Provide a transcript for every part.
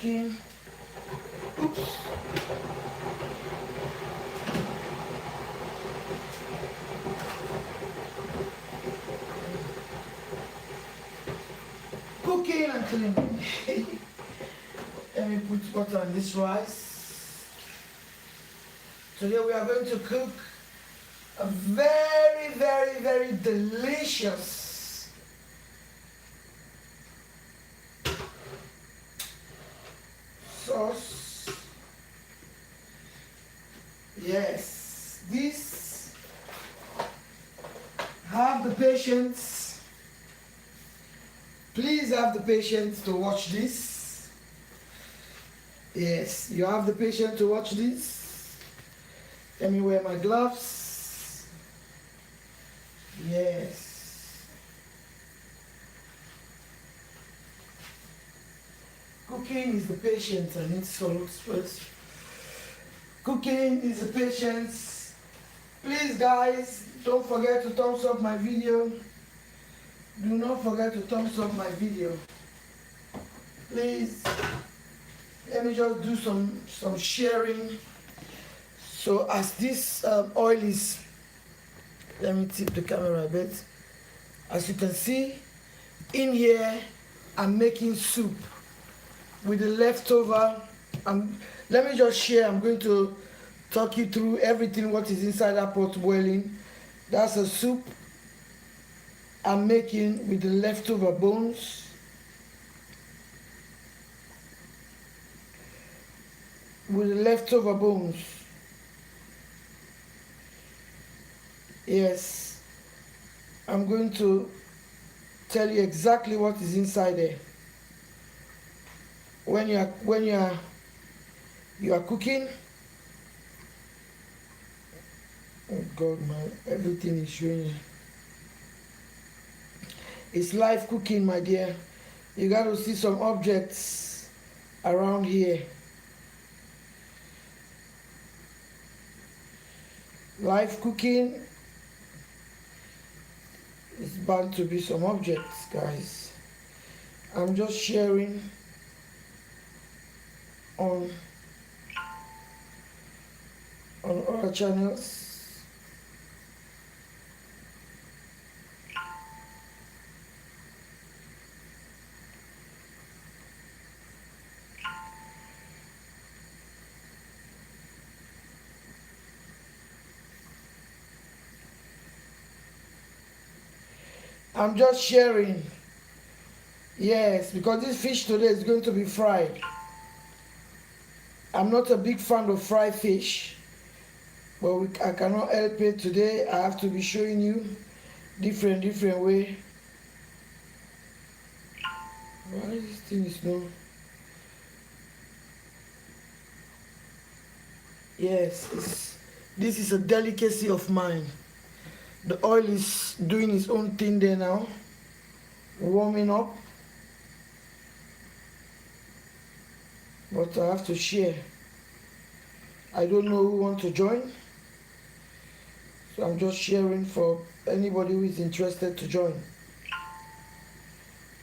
cooking. Oops. Cooking and cleaning. Let me put butter on this rice. Today we are going to cook a very, very, very delicious sauce. Yes, this, have the patience. Please have the patience to watch this. Yes, you have the patience to watch this. Let me wear my gloves. Yes. Cooking is the patience. I need salt first. Cooking is the patience. Please guys, don't forget to thumbs up my video. Do not forget to thumbs up my video. Please, let me just do some sharing. So as this oil is, let me tip the camera a bit. As you can see, in here, I'm making soup with the leftover. Let me just share. I'm going to talk you through everything what is inside that pot boiling. That's a soup I'm making with the leftover bones. With the leftover bones. Yes, I'm going to tell you exactly what is inside there. When you are cooking, oh God, everything is showing. It's live cooking, my dear. You got to see some objects around here. Live cooking is bound to be some objects, guys. I'm just sharing on other channels. I'm just sharing. Yes, because this fish today is going to be fried. I'm not a big fan of fried fish, but I cannot help it today. I have to be showing you different way. Why this thing is no? Yes, this is a delicacy of mine. The oil is doing its own thing there now, warming up. But I have to share. I don't know who wants to join, so I'm just sharing for anybody who is interested to join.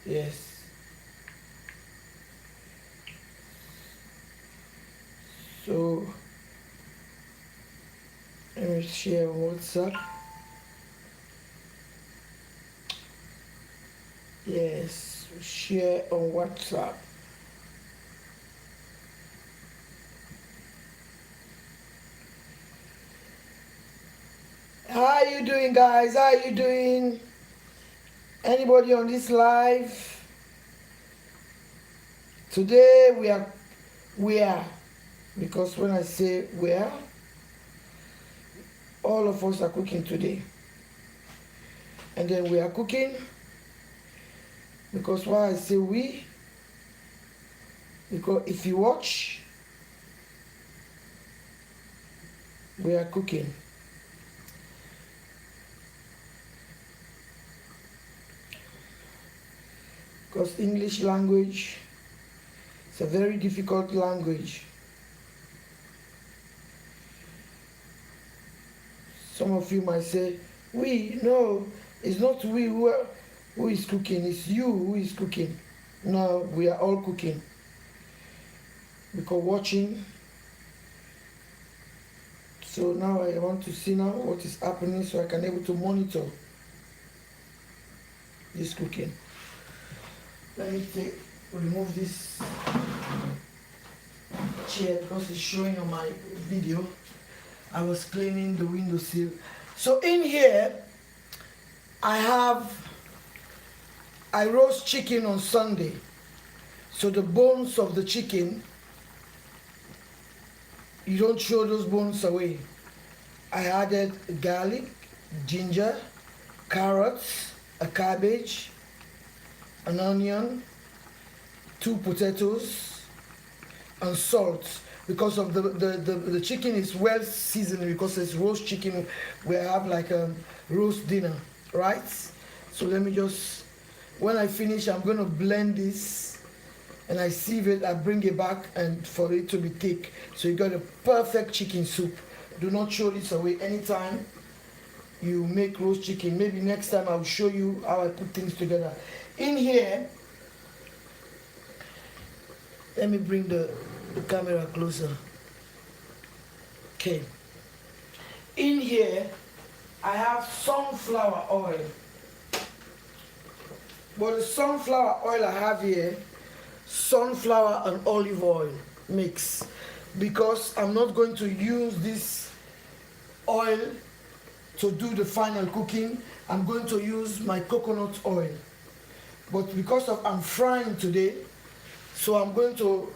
Yes. So let me share on WhatsApp. Yes, share on WhatsApp. How are you doing, guys? How are you doing? Anybody on this live? Today we are, because when I say we are, all of us are cooking today. And then we are cooking because why I say we, because if you watch, we are cooking. Because English language is a very difficult language. Some of you might say, we, no, it's not we who is cooking, it's you who is cooking. No, we are all cooking. because watching. So now I want to see now what is happening so I can able to monitor this cooking. Let me remove this chair because it's showing on my video. I was cleaning the windowsill. So in here I roast chicken on Sunday. So the bones of the chicken, you don't throw those bones away. I added garlic, ginger, carrots, a cabbage, an onion, 2 potatoes, and salt. Because of the chicken is well seasoned, because it's roast chicken. We have like a roast dinner, right? So let me just, when I finish, I'm going to blend this and I sieve it. I bring it back and for it to be thick. So you got a perfect chicken soup. Do not throw this away anytime you make roast chicken. Maybe next time I'll show you how I put things together. In here, let me bring the camera closer. Okay. In here, I have sunflower oil. But the sunflower oil I have here, sunflower and olive oil mix, because I'm not going to use this oil to do the final cooking. I'm going to use my coconut oil. But because of I'm frying today, so I'm going to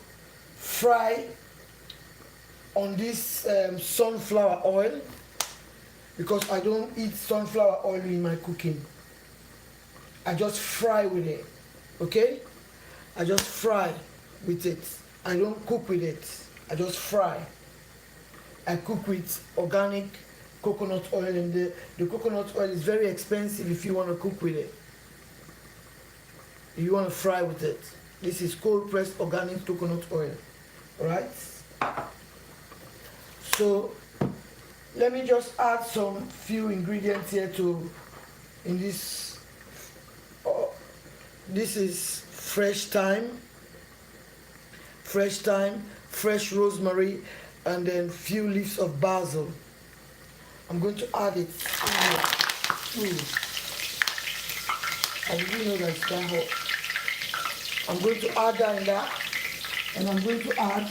fry on this sunflower oil, because I don't eat sunflower oil in my cooking. I just fry with it, okay? I just fry with it. I don't cook with it. I just fry. I cook with organic coconut oil, and the coconut oil is very expensive if you want to cook with it. You want to fry with it. This is cold pressed organic coconut oil, right? So let me just add some few ingredients here in this. This is fresh thyme, fresh rosemary, and then few leaves of basil. I'm going to add it here. I didn't know that it's that hot. I'm going to add that in that, and I'm going to add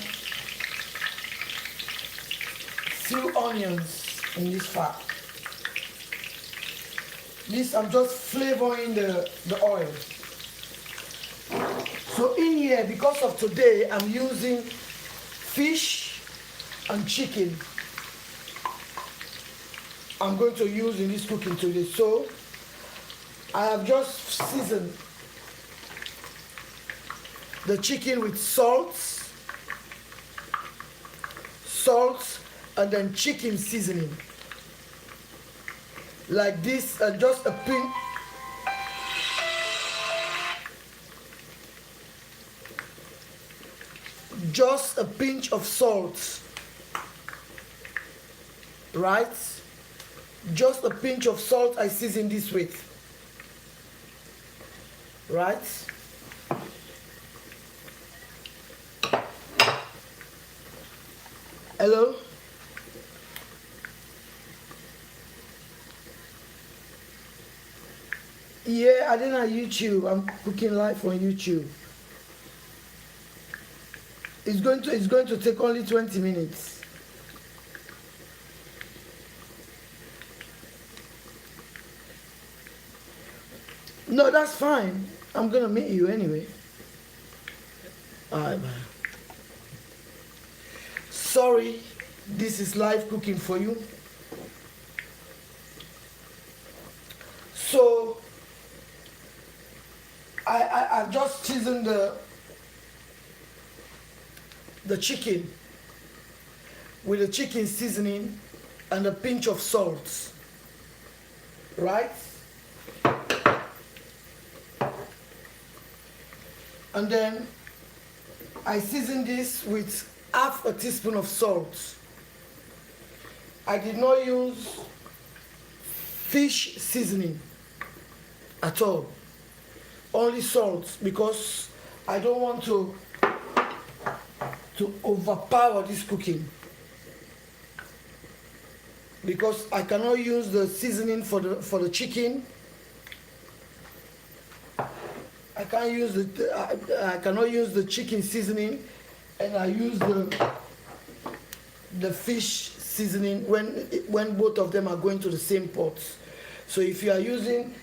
few onions in this fat. This, I'm just flavoring the oil. So in here, because of today, I'm using fish and chicken. I'm going to use in this cooking today. So I have just seasoned the chicken with salt, and then chicken seasoning. Like this, and just a pinch. Just a pinch of salt, right? Just a pinch of salt I season this with, right? Hello? Yeah, I didn't have YouTube. I'm cooking live on YouTube. It's going to take only 20 minutes. No, that's fine. I'm gonna meet you anyway. Alright, man. Sorry, this is live cooking for you. So I've just seasoned the chicken with the chicken seasoning and a pinch of salt, right? And then I season this with half a teaspoon of salt. I did not use fish seasoning at all, only salt, because I don't want to to overpower this cooking, because I cannot use the seasoning for the chicken. I can't use I cannot use the chicken seasoning, and I use the fish seasoning when both of them are going to the same pot. So if you are using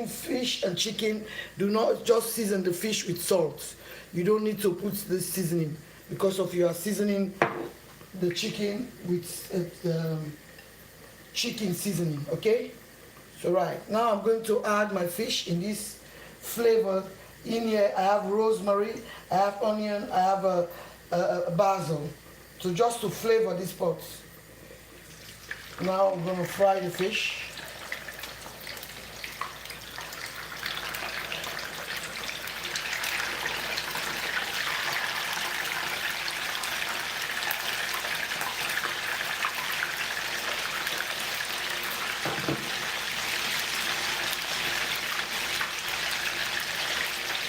fish and chicken, do not just season the fish with salt. You don't need to put the seasoning, because of you are seasoning the chicken with chicken seasoning. Okay. So right now I'm going to add my fish in this flavor. In here I have rosemary, I have onion, I have a basil, so just to flavor this pot. Now I'm going to fry the fish.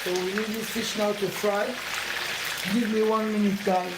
So we need this fish now to fry. Give me 1 minute, guys.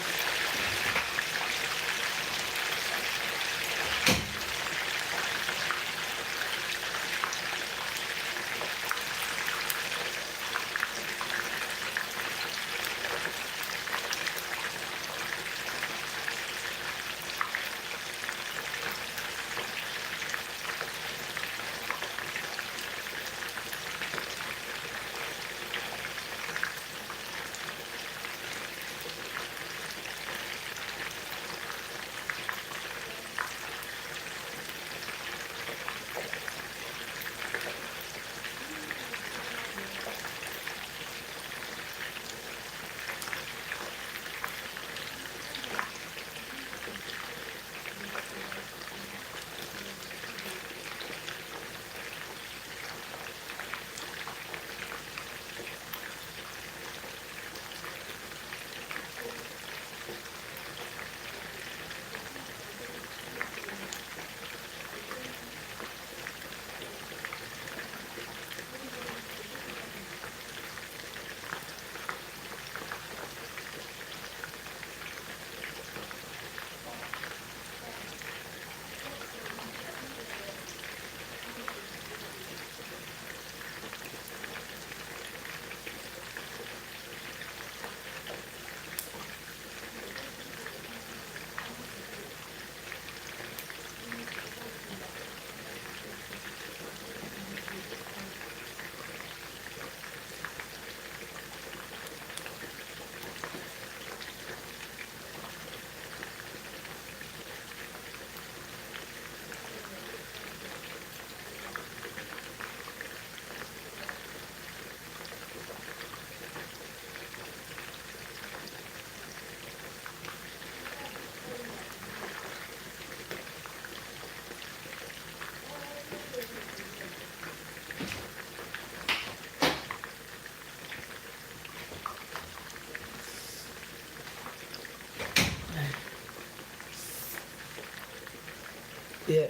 Yeah.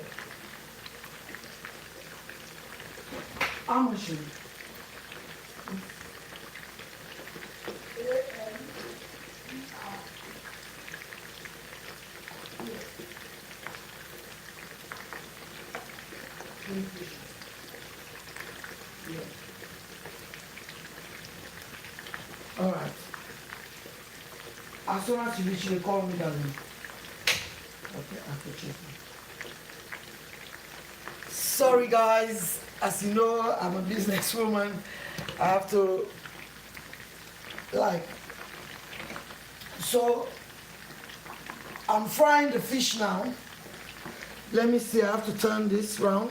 I'm machine. All right. As soon as you reach, you call me, darling. Okay, I have to check. Sorry, guys. As you know, I'm a businesswoman. I have to, like, so I'm frying the fish now. Let me see, I have to turn this round.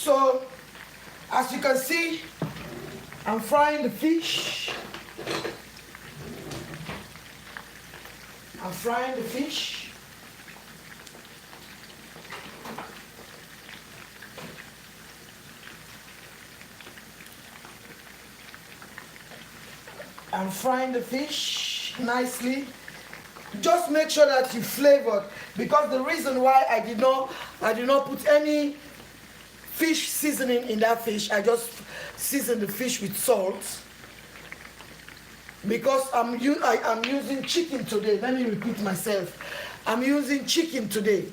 So, as you can see, I'm frying the fish. I'm frying the fish. frying the fish nicely. Just make sure that you flavor, because the reason why I did not put any fish seasoning in that fish, I just seasoned the fish with salt, because I'm using chicken today. Let me repeat myself. I'm using chicken today.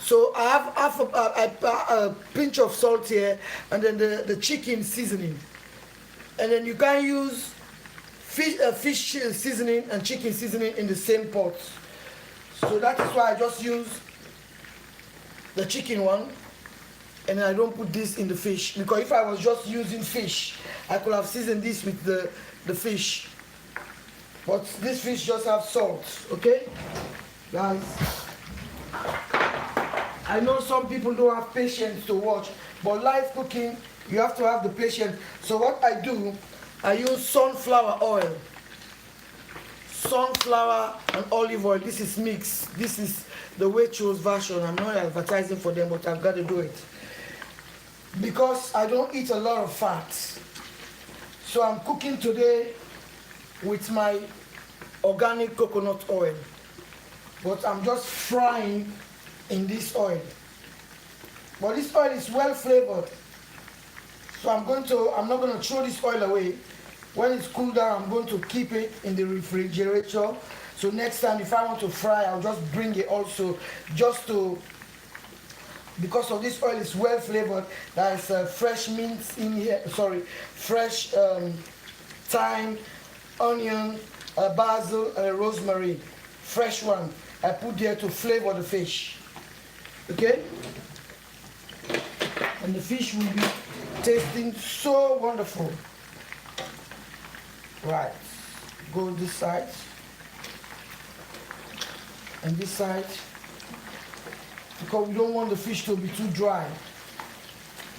So I have half a pinch of salt here, and then the chicken seasoning. And then you can use fish seasoning and chicken seasoning in the same pot. So that is why I just use the chicken one, and I don't put this in the fish, because if I was just using fish, I could have seasoned this with the fish. But this fish just have salt, okay? Guys, I know some people don't have patience to watch, but live cooking, you have to have the patience. So what I do, I use sunflower oil. Sunflower and olive oil. This is mixed. This is the Waitrose version. I'm not advertising for them, but I've got to do it, because I don't eat a lot of fat. So I'm cooking today with my organic coconut oil, but I'm just frying in this oil. But this oil is well flavored. So I'm not going to throw this oil away. When it's cooled down, I'm going to keep it in the refrigerator. So next time, if I want to fry, I'll just bring it also, because of this oil is well flavored. There's fresh mint in here, fresh thyme, onion, basil, rosemary, fresh one. I put there to flavor the fish. Okay? And the fish will be tasting so wonderful. Right, go this side and this side, because we don't want the fish to be too dry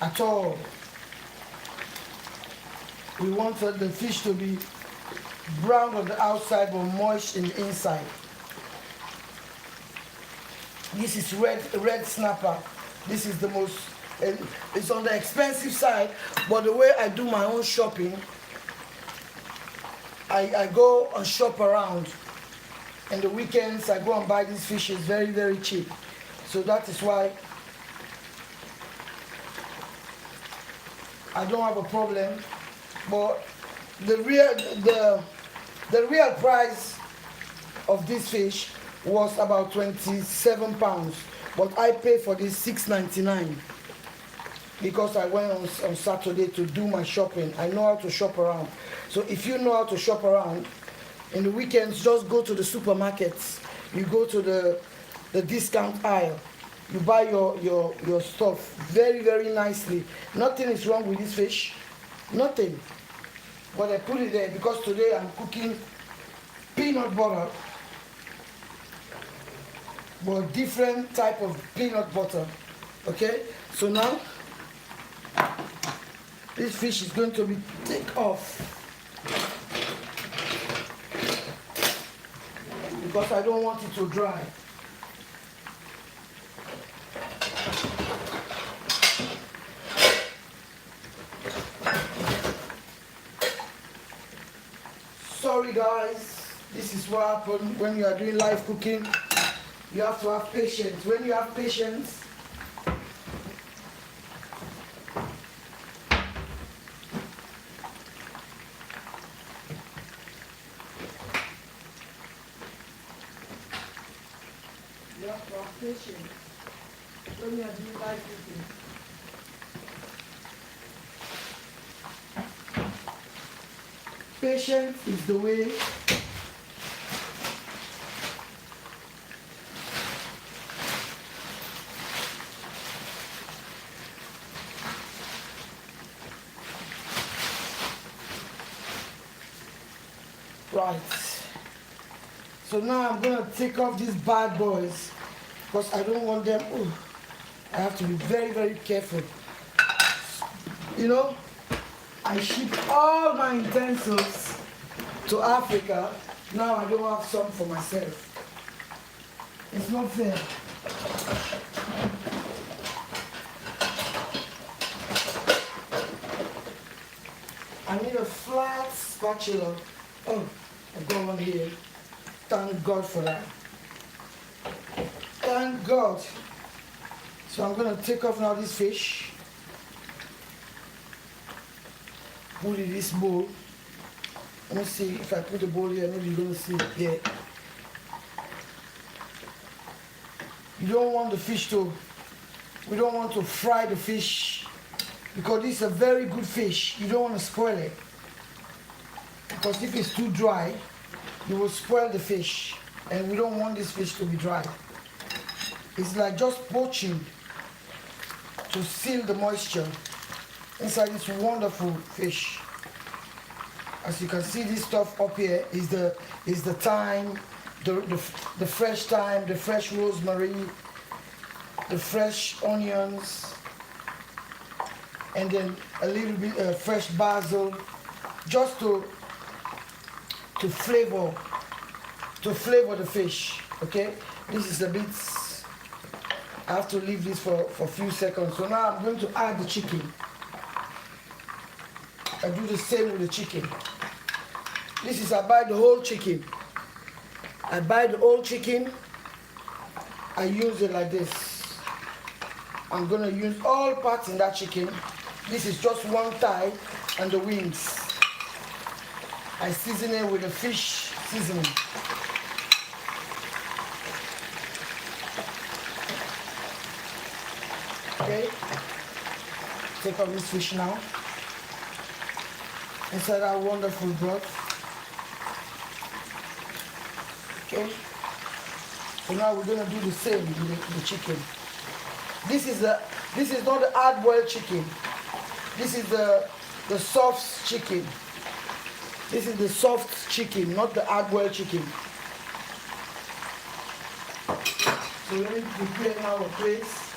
at all. We want the fish to be brown on the outside but moist in the inside. This is red snapper. This is the most, it's on the expensive side, but the way I do my own shopping, I go and shop around. And the weekends I go and buy these fishes very, very cheap. So that is why I don't have a problem. But the real price of this fish was about £27. But I paid for this $6.99 because I went on Saturday to do my shopping. I know how to shop around. So if you know how to shop around, in the weekends, just go to the supermarkets. You go to the discount aisle. You buy your stuff very, very nicely. Nothing is wrong with this fish. Nothing. But I put it there because today I'm cooking peanut butter. But different type of peanut butter. Okay? So now, this fish is going to be take off. Because I don't want it to dry. Sorry guys, this is what happens when you are doing live cooking. You have to have patience. When you have patience, patience when you are doing live cooking. Patience is the way. Right. So now I'm going to take off these bad boys, because I don't want them. Ooh, I have to be very, very careful. You know, I ship all my utensils to Africa. Now I don't have some for myself. It's not fair. I need a flat spatula. Oh, I've got one here. Thank God for that. Thank God. So I'm going to take off now this fish. Put it in this bowl. Let me see if I put the bowl here, maybe you're going to see it here. You don't want the fish to, we don't want to fry the fish because this is a very good fish. You don't want to spoil it. Because if it's too dry, you will spoil the fish. And we don't want this fish to be dry. It's like just poaching to seal the moisture inside this wonderful fish. As you can see, this stuff up here is the thyme, the fresh thyme, the fresh rosemary, the fresh onions, and then a little bit fresh basil, just to flavor the fish. Okay, this is a bit. I have to leave this for a few seconds. So now I'm going to add the chicken. I do the same with the chicken. This is, I buy the whole chicken. I buy the whole chicken. I use it like this. I'm going to use all parts in that chicken. This is just one thigh and the wings. I season it with the fish seasoning. Okay. Take off this fish now. Inside our wonderful broth. Okay. So now we're gonna do the same with the chicken. This is not the hard-boiled chicken. This is the soft chicken. This is the soft chicken, not the hard-boiled chicken. So let me prepare now a place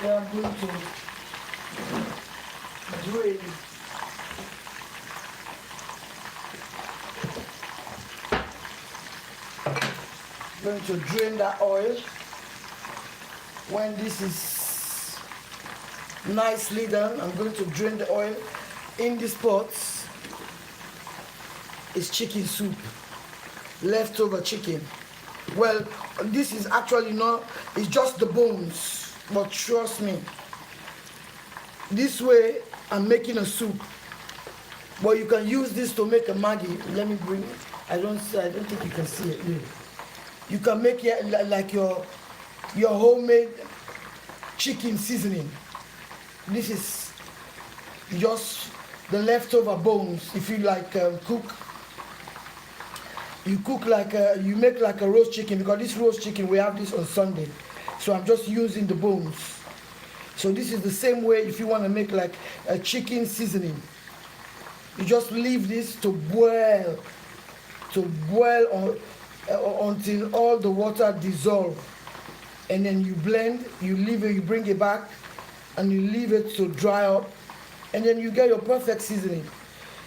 where I'm going to drain. I'm going to drain that oil. When this is nicely done, I'm going to drain the oil. In this pot is chicken soup, leftover chicken. Well, this is actually not, it's just the bones, but trust me, this way I'm making a soup. But you can use this to make a Maggi. Let me bring it. I don't think you can see it really. You can make it like your homemade chicken seasoning. This is just the leftover bones. If you like cook, you make like a roast chicken, because this roast chicken, we have this on Sunday. So I'm just using the bones. So this is the same way if you want to make like a chicken seasoning. You just leave this to boil until all the water dissolves, and then you blend, you leave it, you bring it back, and you leave it to dry up, and then you get your perfect seasoning.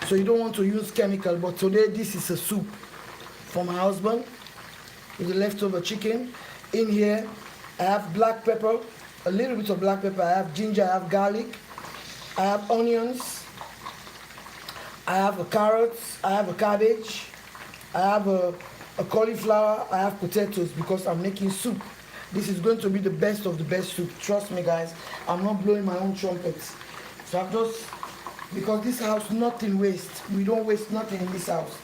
So you don't want to use chemical, but today this is a soup for my husband with the leftover chicken. In here I have black pepper, a little bit of black pepper, I have ginger, I have garlic, I have onions, I have a carrot, I have a cabbage, I have a cauliflower, I have potatoes, because I'm making soup. This is going to be the best of the best soup. Trust me guys, I'm not blowing my own trumpets. So I've just, because this house, nothing wastes. We don't waste nothing in this house.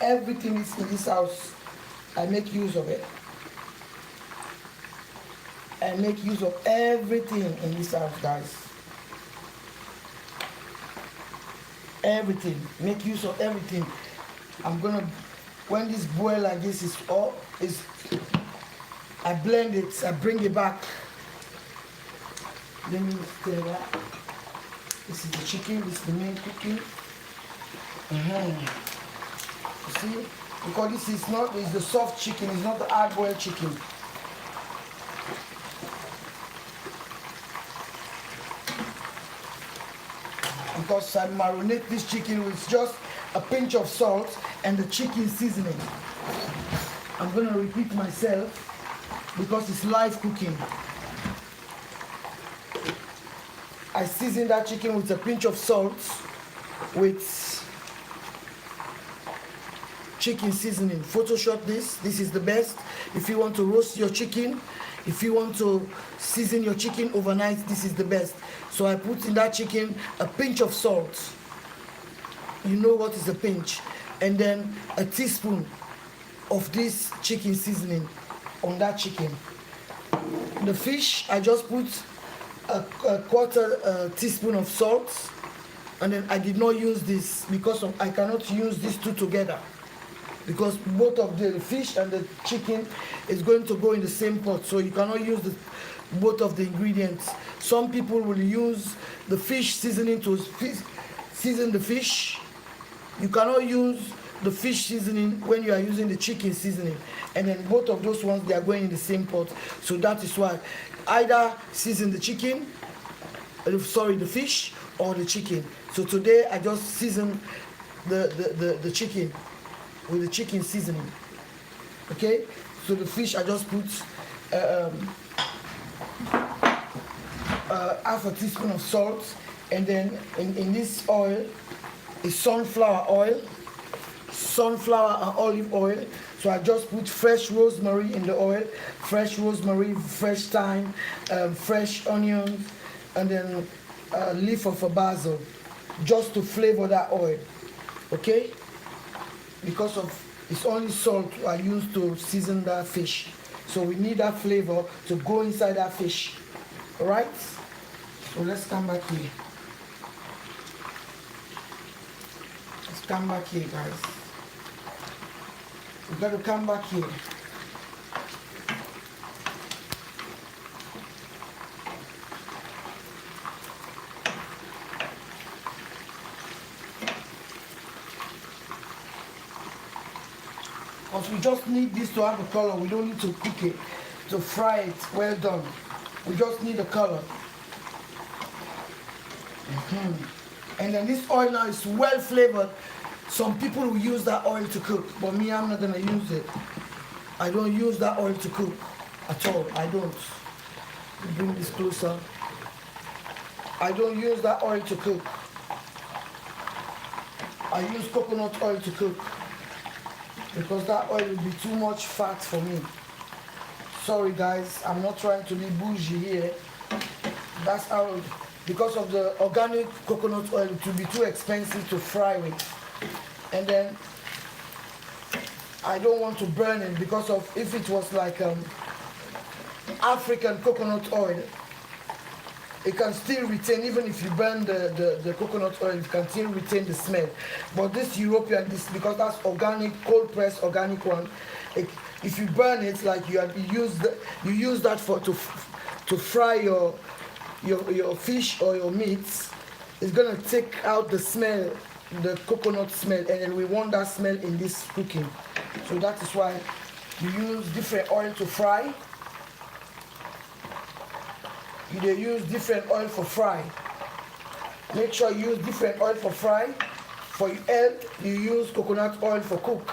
Everything is in this house. I make use of it. I make use of everything in this house, guys. Everything. Make use of everything. I'm gonna, when this boil like this is all, I blend it, I bring it back. Let me tell that. This is the chicken, this is the main cooking. You see? Because this is not, it's the soft chicken, it's not the hard-boiled chicken. Because I marinate this chicken with just a pinch of salt and the chicken seasoning. I'm going to repeat myself because it's live cooking. I season that chicken with a pinch of salt, with chicken seasoning. Photoshop this. This is the best. If you want to roast your chicken, if you want to season your chicken overnight, this is the best. So I put in that chicken a pinch of salt. You know what is a pinch. And then a teaspoon of this chicken seasoning on that chicken. The fish, I just put a quarter teaspoon of salt, and then I did not use this because I cannot use these two together, because both of the fish and the chicken is going to go in the same pot, so you cannot use both of the ingredients. Some people will use the fish seasoning to season the fish. You cannot use the fish seasoning when you are using the chicken seasoning, and then both of those ones, they are going in the same pot. So that is why either season the chicken, the fish or the chicken. So today I just season the chicken with the chicken seasoning. Okay, so the fish I just put half a teaspoon of salt, and then in this oil is sunflower and olive oil. So I just put fresh rosemary in the oil, fresh rosemary, fresh thyme, fresh onions, and then a leaf of a basil, just to flavor that oil. Okay, because of it's only salt I use to season that fish, so we need that flavor to go inside that fish. All right, so let's come back here. Let's come back here, guys. We got to come back here. Because we just need this to have a color. We don't need to cook it, to fry it well done. We just need a color. And then this oil now is well flavored. Some people will use that oil to cook, but me, I'm not gonna use it. I don't use that oil to cook at all. I don't. Bring this closer. I don't use that oil to cook. I use coconut oil to cook, because that oil will be too much fat for me. Sorry guys, I'm not trying to be bougie here. That's how, because of the organic coconut oil, it will be too expensive to fry with. And then I don't want to burn it, because of if it was like African coconut oil, it can still retain, even if you burn the coconut oil, it can still retain the smell. But this European, because that's organic, cold pressed organic one, if you burn it, like you use that to fry your fish or your meats, it's gonna take out the smell, the coconut smell, and then we want that smell in this cooking. So that is why you use different oil to fry. You use different oil for fry. Make sure you use different oil for fry. For egg, you use coconut oil for cook.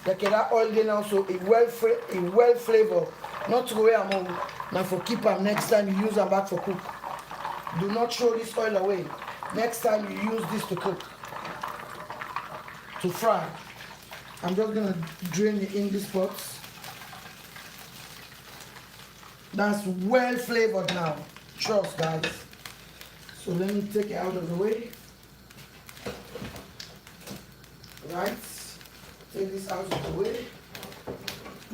Like that oil then also a well flavor. Not to wear them now for keep them next time you use them back for cook. Do not throw this oil away. Next time you use this to cook, to fry. I'm just gonna drain it in this pot. That's well flavored now. Trust guys. So let me take it out of the way. Right. Take this out of the way.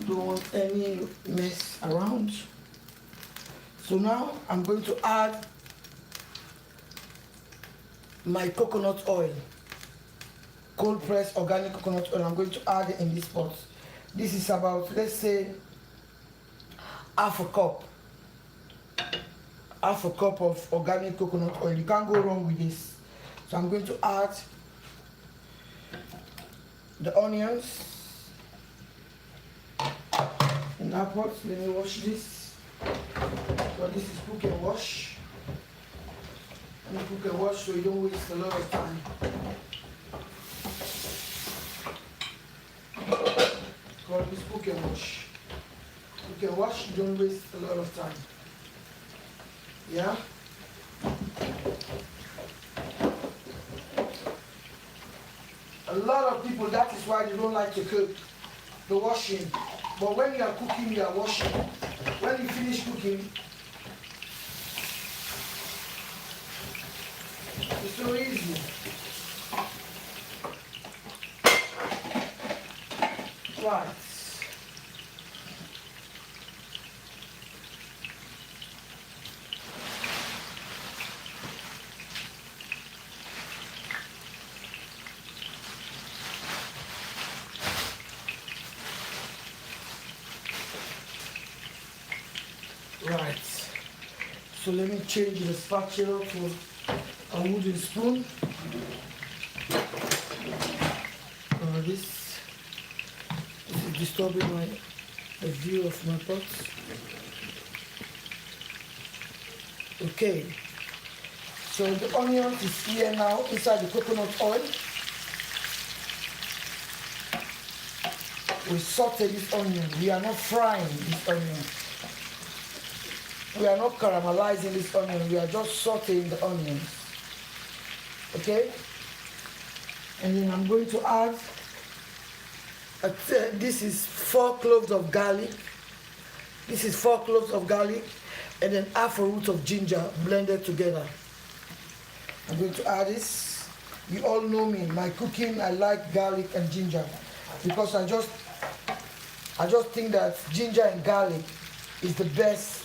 Don't want any mess around. So now I'm going to add my coconut oil. Cold pressed organic coconut oil. I'm going to add it in this pot. This is about, let's say, half a cup of organic coconut oil. You can't go wrong with this. So I'm going to add the onions in that pot. Let me wash this. So this is cook and wash. Let me cook and wash so you don't waste a lot of time. Call this cook and wash. You can wash, you don't waste a lot of time. Yeah? A lot lot of people, that is why they don't like to cook, the washing. But when you are cooking, you are washing. When you finish cooking, it's so easy. Right. Right. So let me change the spatula to a wooden spoon. This is disturbing the view of my pots. Okay. So the onion is here now inside the coconut oil. We saute this onion. We are not frying this onion. We are not caramelizing this onion. We are just sauteing the onions. Okay? And then I'm going to add, this is 4 cloves of garlic. This is 4 cloves of garlic. And then half a root of ginger blended together. I'm going to add this. You all know me. My cooking, I like garlic and ginger. Because I just think that ginger and garlic is the best,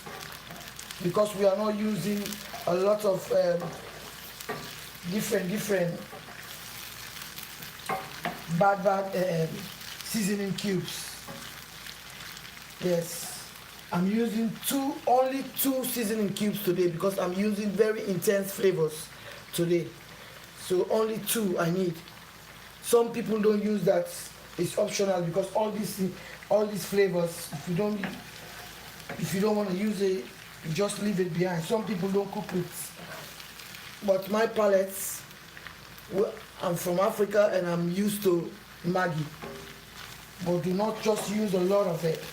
because we are not using a lot of different bad seasoning cubes. Yes, I'm using only two seasoning cubes today, because I'm using very intense flavors today. So only 2 I need. Some people don't use that. It's optional, because all these flavors, if you don't want to use it, you just leave it behind. Some people don't cook it. But my palates, I'm from Africa and I'm used to Maggi. But do not just use a lot of it.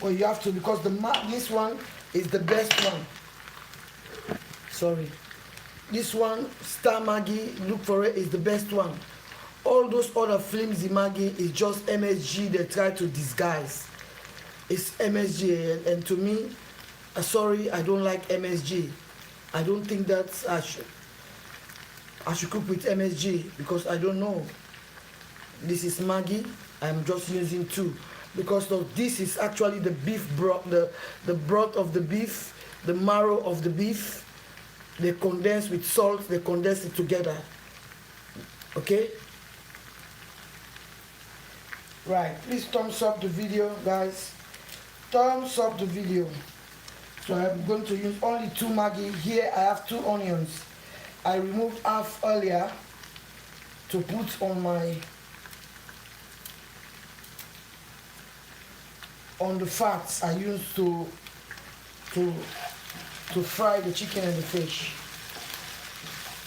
Well, you have to, because this one is the best one. Sorry. This one, Star Maggi, look for it, is the best one. All those other flimsy Maggi is just MSG they try to disguise. It's MSG, and to me, sorry, I don't like MSG. I don't think that I should cook with MSG, because I don't know. This is Maggi. I'm just using 2, because this is actually the beef broth, the broth of the beef, the marrow of the beef. They condense with salt. They condense it together. Okay. Right. Please thumbs up the video, guys. Thumbs up the video. So I'm going to use only 2 Maggi. Here I have 2 onions. I removed half earlier to put on the fats I used to fry the chicken and the fish.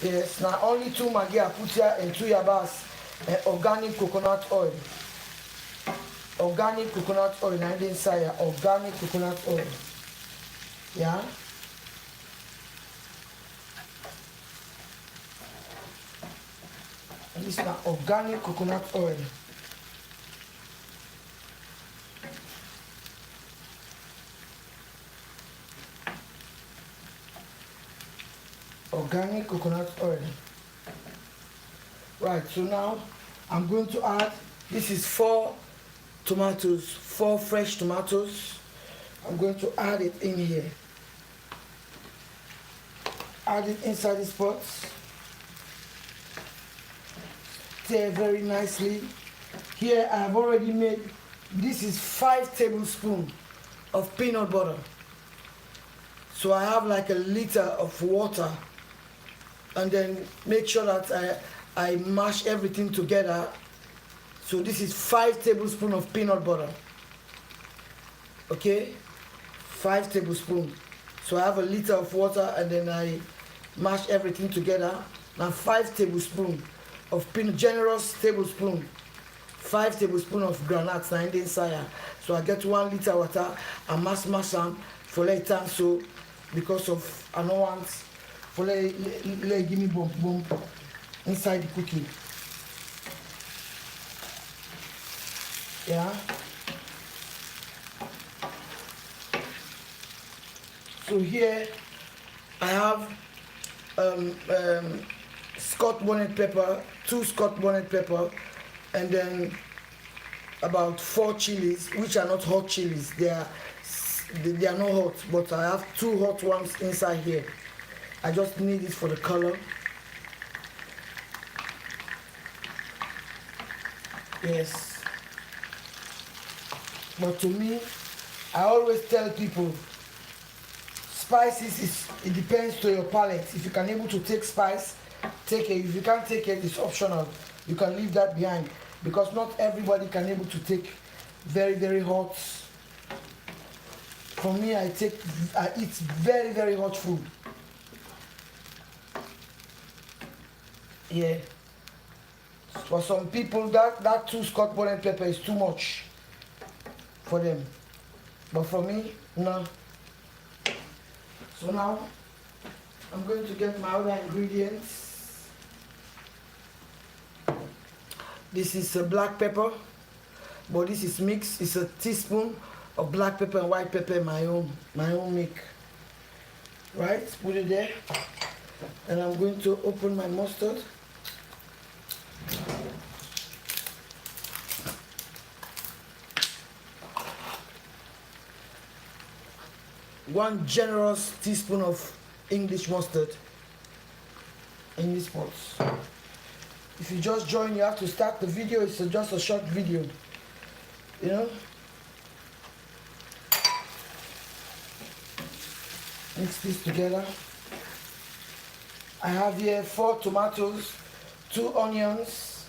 Yes, now only 2 Maggi I put here, and 2 yabas and organic coconut oil. Organic coconut oil, and inside organic coconut oil. Yeah. And this is now organic coconut oil. Organic coconut oil. Right, so now I'm going to add, this is 4 tomatoes, 4 fresh tomatoes. I'm going to add it in here. Add it inside this pot. Stir very nicely. Here I have already made, this is 5 tablespoons of peanut butter. So I have like a liter of water, and then make sure that I mash everything together. So this is 5 tablespoons of peanut butter. Okay, 5 tablespoons. So I have a liter of water, and then I mash everything together. Now 5 tablespoons of peanut, generous tablespoon. 5 tablespoons of granules na inside. So I get 1 liter water and mash them for later. So because of I don't want for let give me bump inside the cooking. Yeah. So here I have Scott bonnet pepper, 2 Scott bonnet pepper, and then about 4 chilies, which are not hot chilies. They are not hot, but I have 2 hot ones inside here. I just need it for the color. Yes. But to me, I always tell people, spices it depends to your palate. If you can able to take spice, take it. If you can't take it, it's optional. You can leave that behind, because not everybody can able to take very hot. For me, I eat very hot food. Yeah. For some people, that 2 Scott bonnet pepper is too much for them. But for me, no. So now, I'm going to get my other ingredients. This is a black pepper, but this is mixed. It's a teaspoon of black pepper and white pepper, my own make. Right, put it there. And I'm going to open my mustard. One generous teaspoon of English mustard in this pot. If you just join, you have to start the video. It's just a short video, you know. Mix this together. I have here 4 tomatoes, 2 onions,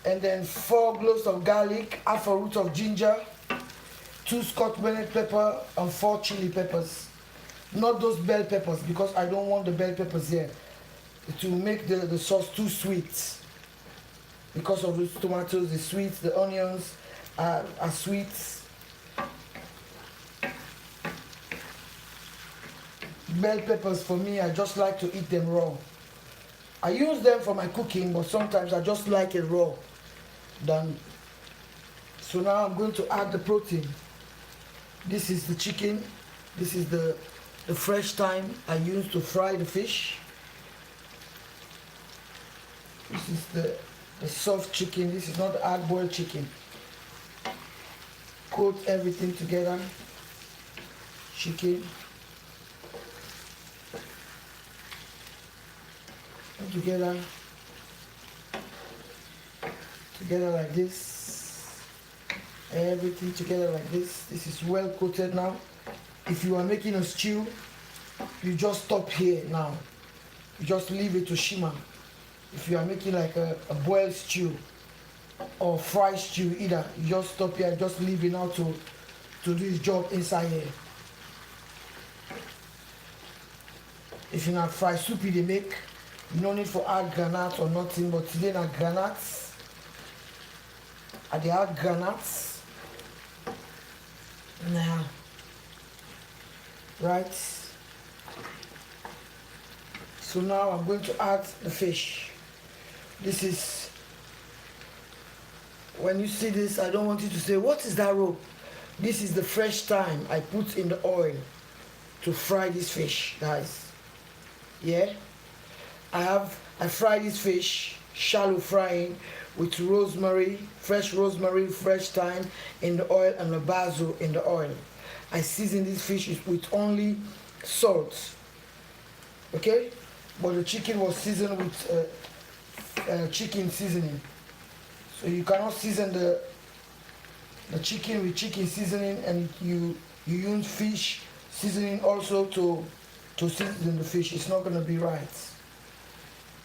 and then 4 cloves of garlic, half a root of ginger, 2 Scott bonnet pepper, and 4 chili peppers. Not those bell peppers, because I don't want the bell peppers here to make the sauce too sweet. Because of those tomatoes, the sweet, the onions are sweet. Bell peppers, for me, I just like to eat them raw. I use them for my cooking, but sometimes I just like it raw. Done. So now I'm going to add the protein. This is the chicken. This is the fresh thyme I use to fry the fish. This is the soft chicken. This is not the hard-boiled chicken. Coat everything together. Chicken. Together like this, everything together like this. This is well coated now. If you are making a stew, you just stop here now. You just leave it to shimmer. If you are making like a boiled stew or fried stew, either, you just stop here, just leave it now to do its job inside here. If you not fry soup they make, no need for add granite or nothing, but today na granites. I dey add granites now. Right. So now I'm going to add the fish. This is, when you see this, I don't want you to say, what is that rope? This is the fresh thyme I put in the oil to fry this fish, guys. Yeah. I fry this fish, shallow frying, with rosemary, fresh thyme in the oil, and the basil in the oil. I season this fish with only salt. Okay? But the chicken was seasoned with chicken seasoning. So you cannot season the chicken with chicken seasoning, and you use fish seasoning also to season the fish. It's not going to be right.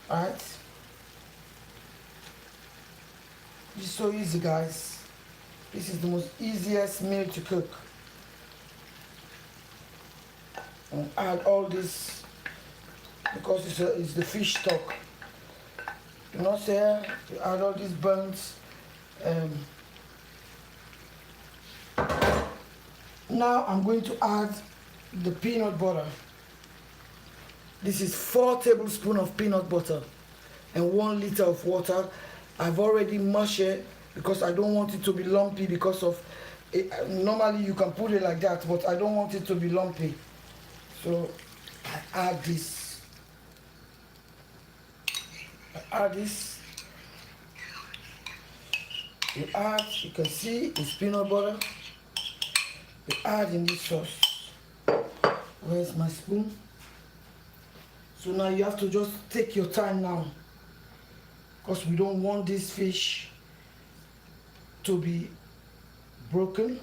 Alright? This is so easy, guys. This is the most easiest meal to cook. And add all this because it's the fish stock. Do not say you add all these burns. Now I'm going to add the peanut butter. This is 4 tablespoons of peanut butter and 1 liter of water. I've already mashed it because I don't want it to be lumpy because of it. Normally you can put it like that, but I don't want it to be lumpy. So I add this. You can see it's peanut butter. You add in this sauce. Where's my spoon? So now you have to just take your time now, because we don't want this fish to be broken.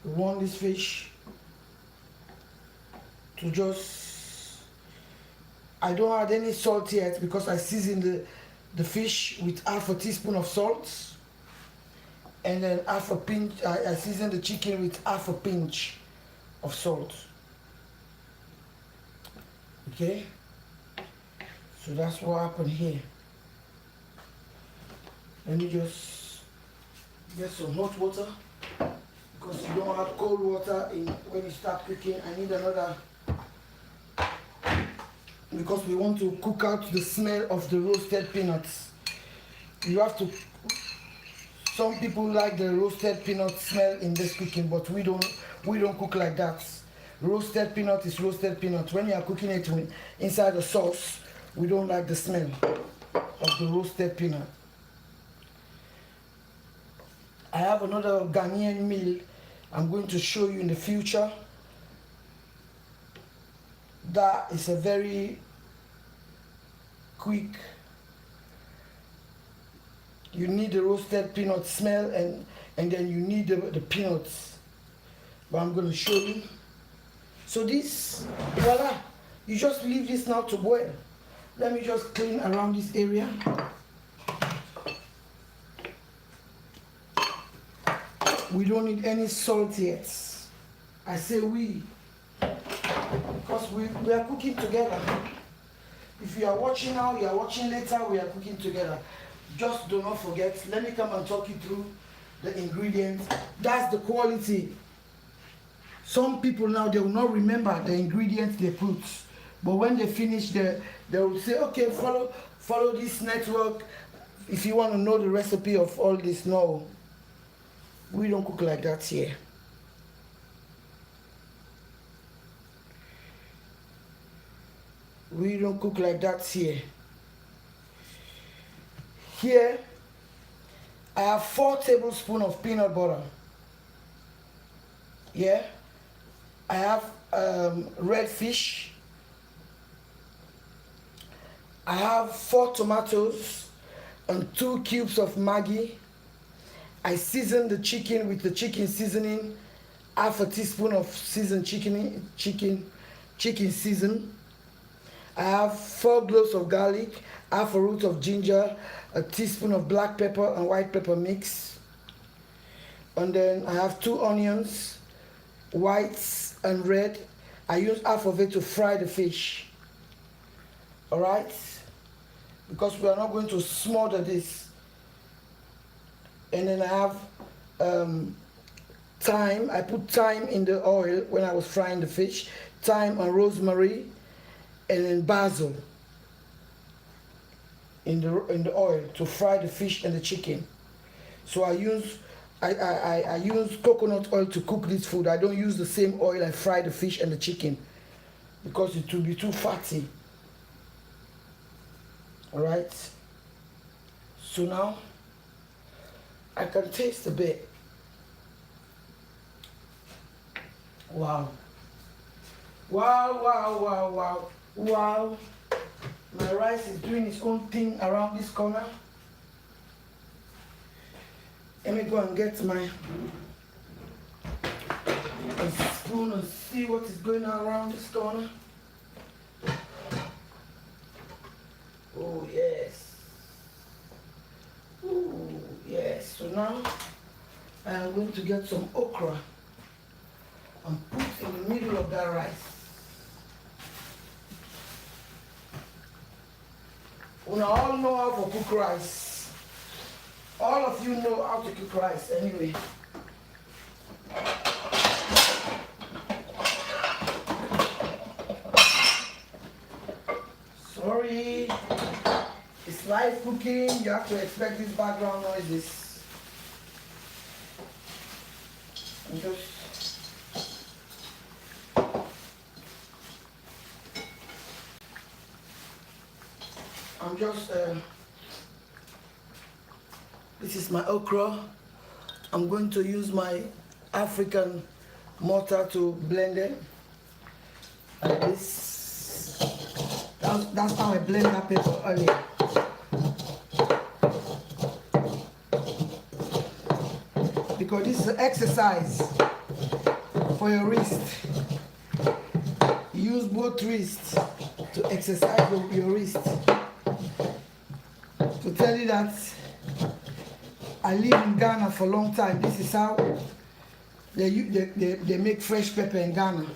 We want this fish to just, I don't add any salt yet because I season the fish with half a teaspoon of salt, and then half a pinch, I season the chicken with half a pinch of salt. Okay, so that's what happened here. Let me just get some hot water, because you don't have cold water in when you start cooking. I need another, because we want to cook out the smell of the roasted peanuts. You have to, some people like the roasted peanut smell in this cooking, but we don't cook like that. Roasted peanut is roasted peanut. When you are cooking it inside the sauce, we don't like the smell of the roasted peanut. I have another Ghanaian meal I'm going to show you in the future. That is a very quick. You need the roasted peanut smell, and then you need the peanuts. But I'm going to show you. So this, voila, you just leave this now to boil. Let me just clean around this area. We don't need any salt yet. I say we, because we are cooking together. If you are watching now, you are watching later, we are cooking together. Just do not forget, let me come and talk you through the ingredients. That's the quality. Some people now, they will not remember the ingredients they put, but when they finish, they will say, okay, follow this network if you want to know the recipe of all this. No, we don't cook like that here. We don't cook like that here. Here, I have 4 tablespoons of peanut butter. Yeah. I have red fish. I have 4 tomatoes and 2 cubes of Maggi. I season the chicken with the chicken seasoning, half a teaspoon of seasoned chicken season. I have 4 cloves of garlic, half a root of ginger, a teaspoon of black pepper and white pepper mix. And then I have 2 onions, whites and red. I use half of it to fry the fish. All right, because we are not going to smother this. And then I have thyme. I put thyme in the oil when I was frying the fish. Thyme and rosemary, and then basil in the oil to fry the fish and the chicken. So I use coconut oil to cook this food. I don't use the same oil I fry the fish and the chicken, because it will be too fatty. All right. So now I can taste a bit. Wow. Wow, wow, wow, wow, wow. My rice is doing its own thing around this corner. Let me go and get my spoon and see what is going on around this corner. Oh yes. Oh yes. So now I am going to get some okra and put in the middle of that rice. We all know how to cook rice. All of you know how to cook rice anyway. Sorry, it's live cooking, you have to expect these background noises. And just this is my okra. I'm going to use my African mortar to blend it like this. That's how I blend that pepper earlier. Because this is an exercise for your wrist. You use both wrists to exercise your wrist. To tell you that I live in Ghana for a long time. This is how they make fresh pepper in Ghana.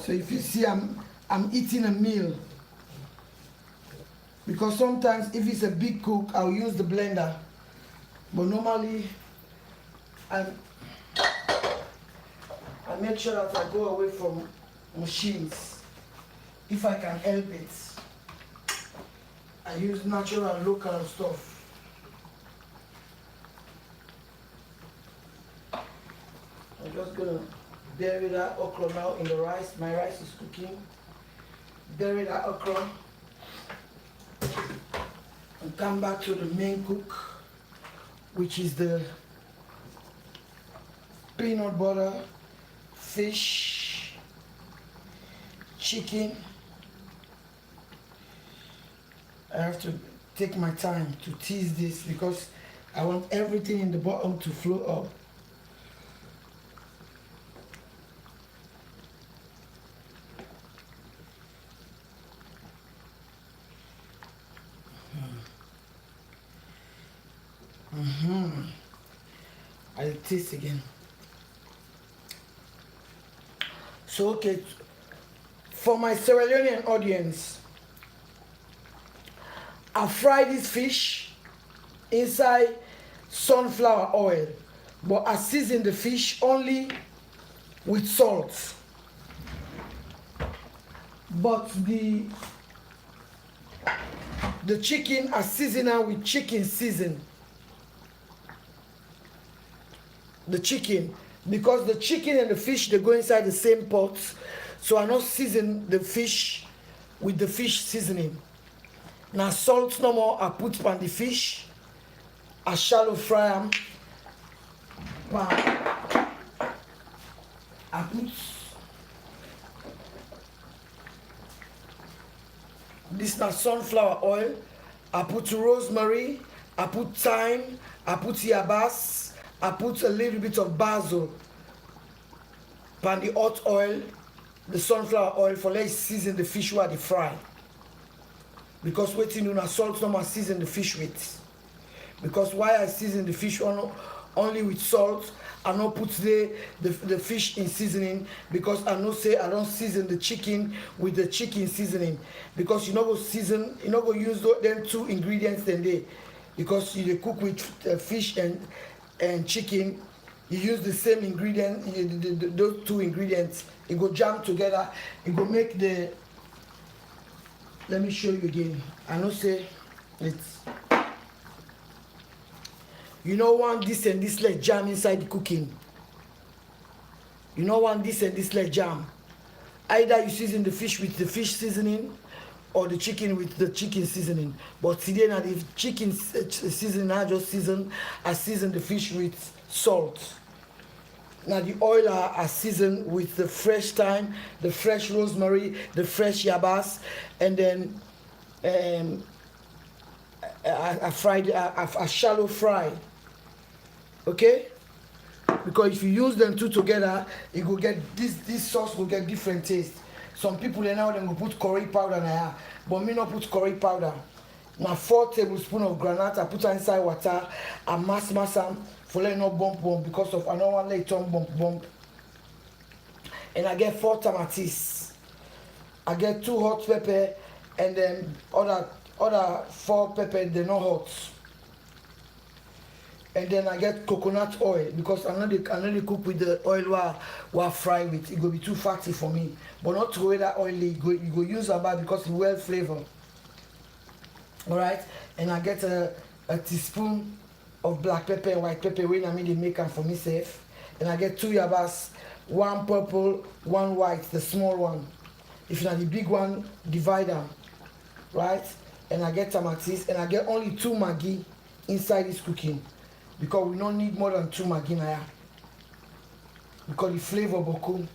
So if you see I'm eating a meal, because sometimes if it's a big cook, I'll use the blender. But normally I make sure that I go away from machines if I can help it. I use natural local stuff. I'm just gonna bury that okra now in the rice. My rice is cooking. Bury that okra and come back to the main cook, which is the peanut butter, fish, chicken. I have to take my time to tease this because I want everything in the bottom to flow up. I'll taste again. So okay, for my Sierra Leonean audience, I fry this fish inside sunflower oil, but I season the fish only with salt. But the chicken I season it with chicken season. The chicken, because the chicken and the fish, they go inside the same pot, so I not season the fish with the fish seasoning. Now salt no more, I put on the fish, I shallow fry them. I put this now sunflower oil, I put rosemary, I put thyme, I put yabas, I put a little bit of basil pan the hot oil, the sunflower oil, for let's season the fish while they fry. Because waiting on a salt no more season the fish with. Because why I season the fish only with salt, I not put the fish in seasoning, because I know say I don't season the chicken with the chicken seasoning. Because you know go season, you know go use them two ingredients then they, because you cook with fish and chicken, you use the same ingredient, those two ingredients, it go jam together, it go make the, let me show you again. I know say it's, you know, want this and this like jam inside the cooking. You know, want this and this like jam. Either you season the fish with the fish seasoning or the chicken with the chicken seasoning. But today now the chicken seasoning, I just season the fish with salt. Now the oil I season with the fresh thyme, the fresh rosemary, the fresh yabas, and then I shallow fry. Okay? Because if you use them two together, it will get this sauce will get different taste. Some people now them will put curry powder now, but me not put curry powder. Now 4 tablespoons of granite I put inside water and mass them for let no bump because of I don't want let it bump. And I get 4 tomatoes. I get 2 hot pepper and then other 4 pepper they not hot. And then I get coconut oil because I know they cook with the oil while fry with. It will be too fatty for me. But not throw away that oil, you go use about because it's well flavored. All right, and I get a teaspoon of black pepper and white pepper when I mean they make them for me safe. And I get 2 yabas, 1 purple, 1 white, the small one. If not the big one, divide them, right? And I get tomatoes, and I get only 2 maggi inside this cooking because we don't need more than 2 maggi now. Because the flavor boku,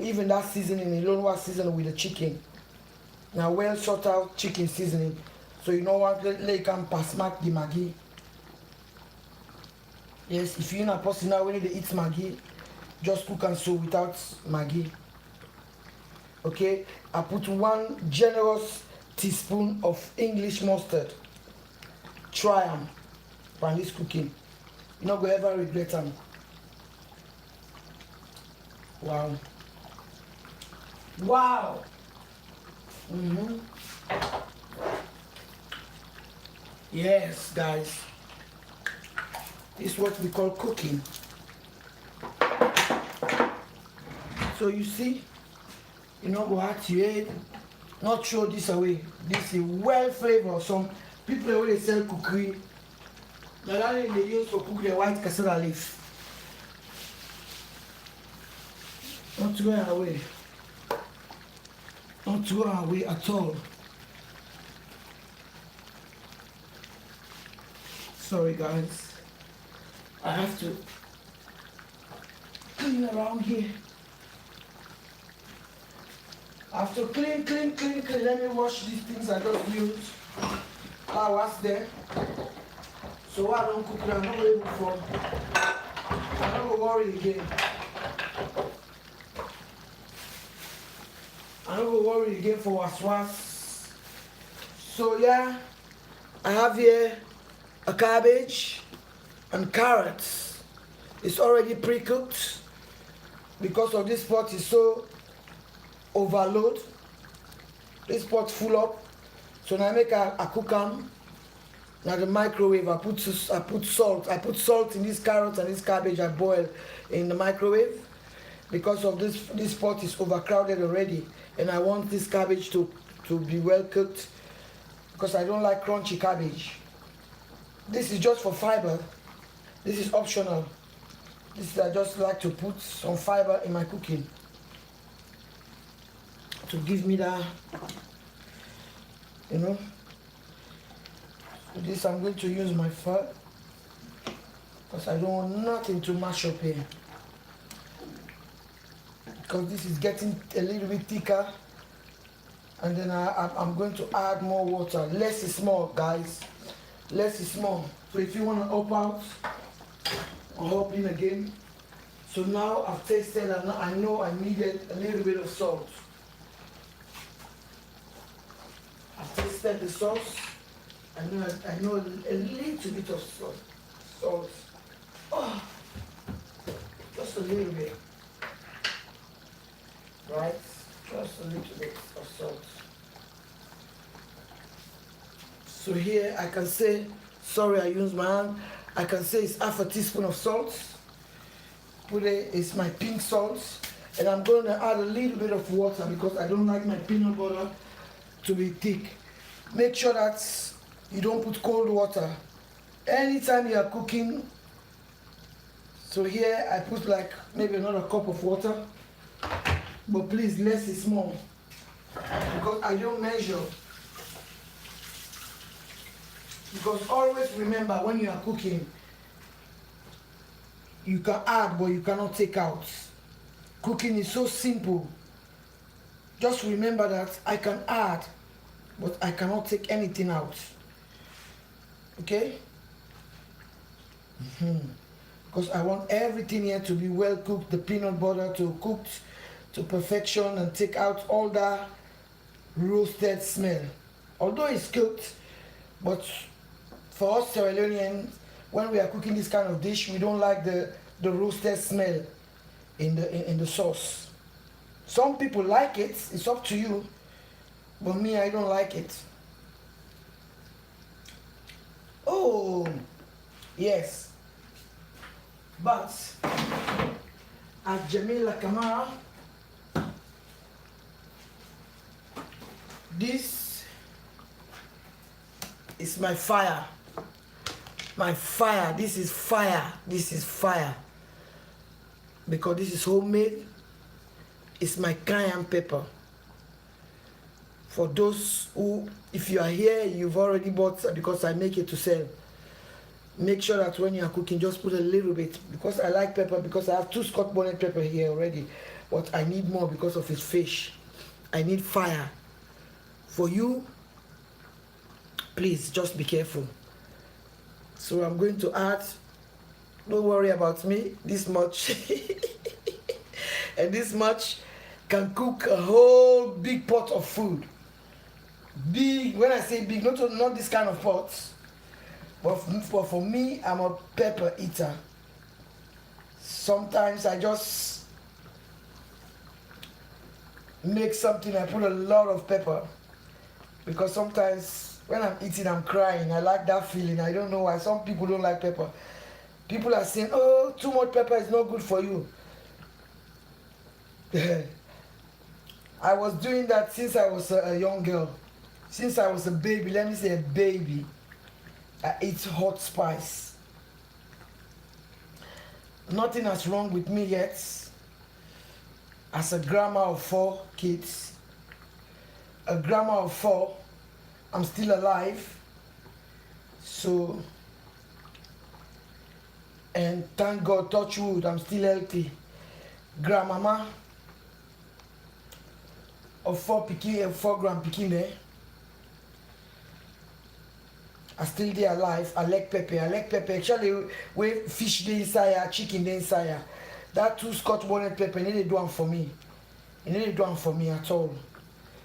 even that seasoning alone was seasoned with the chicken. Now well sort out chicken seasoning. So you know what, they can pass mark the maggi. Yes, if you're not a person now when they eat maggi, just cook and so without maggi. Okay, I put 1 generous teaspoon of English mustard. Try them from this cooking. You're not going to ever regret them. Wow. Wow. Yes, guys. This is what we call cooking. So you see, you know go hard to eat. Not throw this away. This is well flavored. Some people when they sell cookery, now that they use for cook the white cassava leaf. Not throw it away. Not throw it away at all. Sorry guys. I have to clean around here. I have to clean. Let me wash these things I just used. I was there. So I don't cook it, I'm not able for. I'm not worry again. I'm not worry again for was. So yeah, I have here a cabbage and carrots. It's already pre-cooked because of this pot is so overload. This pot full up. So now I make a cook them. Now the microwave, I put salt. I put salt in this carrot and this cabbage I boil in the microwave because of this pot is overcrowded already, and I want this cabbage to be well cooked because I don't like crunchy cabbage. This is just for fiber. This is optional. This I just like to put some fiber in my cooking to give me that, you know. So this I'm going to use my fork because I don't want nothing to mash up here. Because this is getting a little bit thicker, and then I'm going to add more water. Less is more, guys. Less is more. So if you want to up out or hop in again. So now I've tasted and I know I needed a little bit of salt. I've tasted the sauce. I know a little bit of salt. Oh, just a little bit. Right? Just a little bit of salt. So here I can say, sorry I used my hand, I can say it's half a teaspoon of salt. Put it's my pink salt. And I'm going to add a little bit of water because I don't like my peanut butter to be thick. Make sure that you don't put cold water. Anytime you are cooking, so here I put like maybe another cup of water. But please, less is more. Because I don't measure. Because always remember when you are cooking, you can add but you cannot take out. Cooking is so simple. Just remember that I can add but I cannot take anything out. Okay? Because I want everything here to be well cooked, the peanut butter to cook to perfection and take out all that roasted smell. Although it's cooked, but for us Sierra Leoneans, when we are cooking this kind of dish, we don't like the roasted smell in the sauce. Some people like it, it's up to you, but me, I don't like it. Oh, yes. But at Jamila Kamara, this It's my fire. My fire. This is fire. This is fire. Because this is homemade. It's my cayenne pepper. For those who, if you are here, you've already bought, because I make it to sell. Make sure that when you are cooking, just put a little bit, because I like pepper, because I have 2 Scotch bonnet pepper here already, but I need more because of its fish. I need fire. For you, please just be careful. So I'm going to add, don't worry about me, this much. And this much can cook a whole big pot of food. Big, when I say big, not this kind of pots. But for me, I'm a pepper eater. Sometimes I just make something, I put a lot of pepper. Because sometimes when I'm eating, I'm crying. I like that feeling. I don't know why. Some people don't like pepper. People are saying, oh, too much pepper is not good for you. I was doing that since I was a young girl. Since I was a baby, let me say a baby. I ate hot spice. Nothing has wrong with me yet. As a grandma of 4 kids, a grandma of 4, I'm still alive. So, and thank God, touch wood, I'm still healthy. Grandmama of 4 grand pikin, I still there alive. I like pepper. I like pepper. Actually, when fish dey inside, chicken dey inside, that 2 Scotch bonnet pepper, they do them for me. They don't do them for me at all.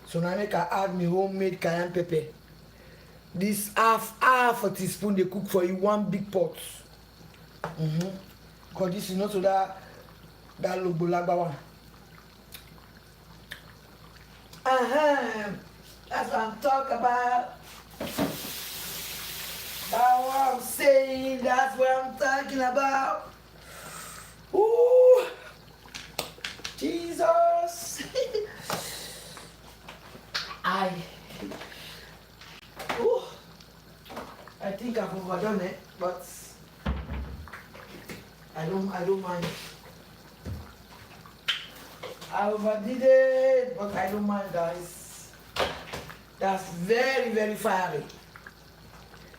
So now I can add me homemade cayenne pepper. This half a teaspoon they cook for you 1 big pot. Cause this is not so that logo lagba one. That's what I'm talking about. That's what I'm saying. That's what I'm talking about. Ooh, Jesus. I think I've overdone it, but I don't mind. I overdid it, but I don't mind, guys. That's very, very fiery.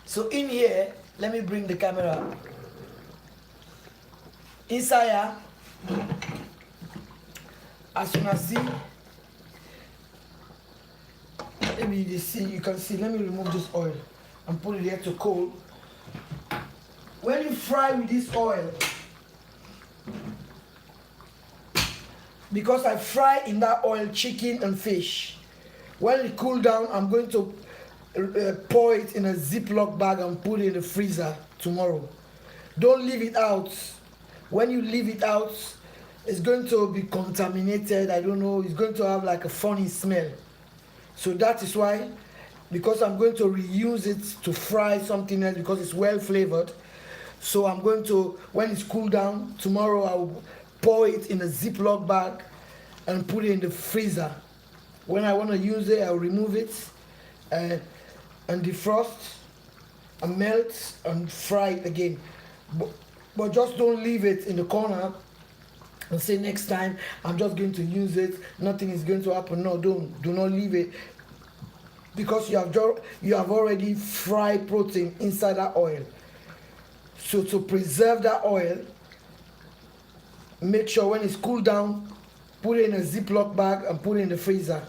So in here, let me bring the camera. Inside here, as you can see, maybe you can see, let me remove this oil and put it here to cool. When you fry with this oil, because I fry in that oil chicken and fish, when it cool down, I'm going to pour it in a Ziploc bag and put it in the freezer tomorrow. Don't leave it out. When you leave it out, it's going to be contaminated. I don't know, it's going to have like a funny smell. So that is why, because I'm going to reuse it to fry something else, because it's well flavored. So I'm going to, when it's cooled down, tomorrow I'll pour it in a Ziploc bag and put it in the freezer. When I want to use it, I'll remove it and defrost and melt and fry it again. But just don't leave it in the corner and say next time I'm just going to use it, nothing is going to happen. No, do not leave it, because you have already fried protein inside that oil. So to preserve that oil, make sure when it's cooled down, put it in a Ziploc bag and put it in the freezer.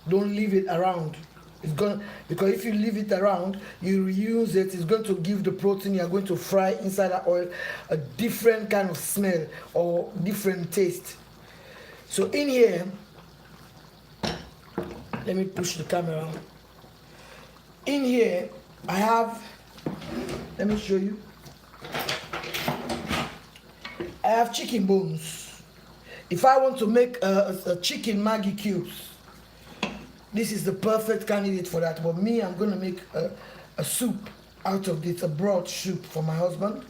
Don't leave it around. It's going, because if you leave it around, you reuse it, it's going to give the protein you are going to fry inside that oil a different kind of smell or different taste. So in here, let me push the camera. In here, I have, let me show you. I have chicken bones. If I want to make a chicken Maggi cubes, this is the perfect candidate for that. But me, I'm going to make a soup out of this, a broth soup for my husband.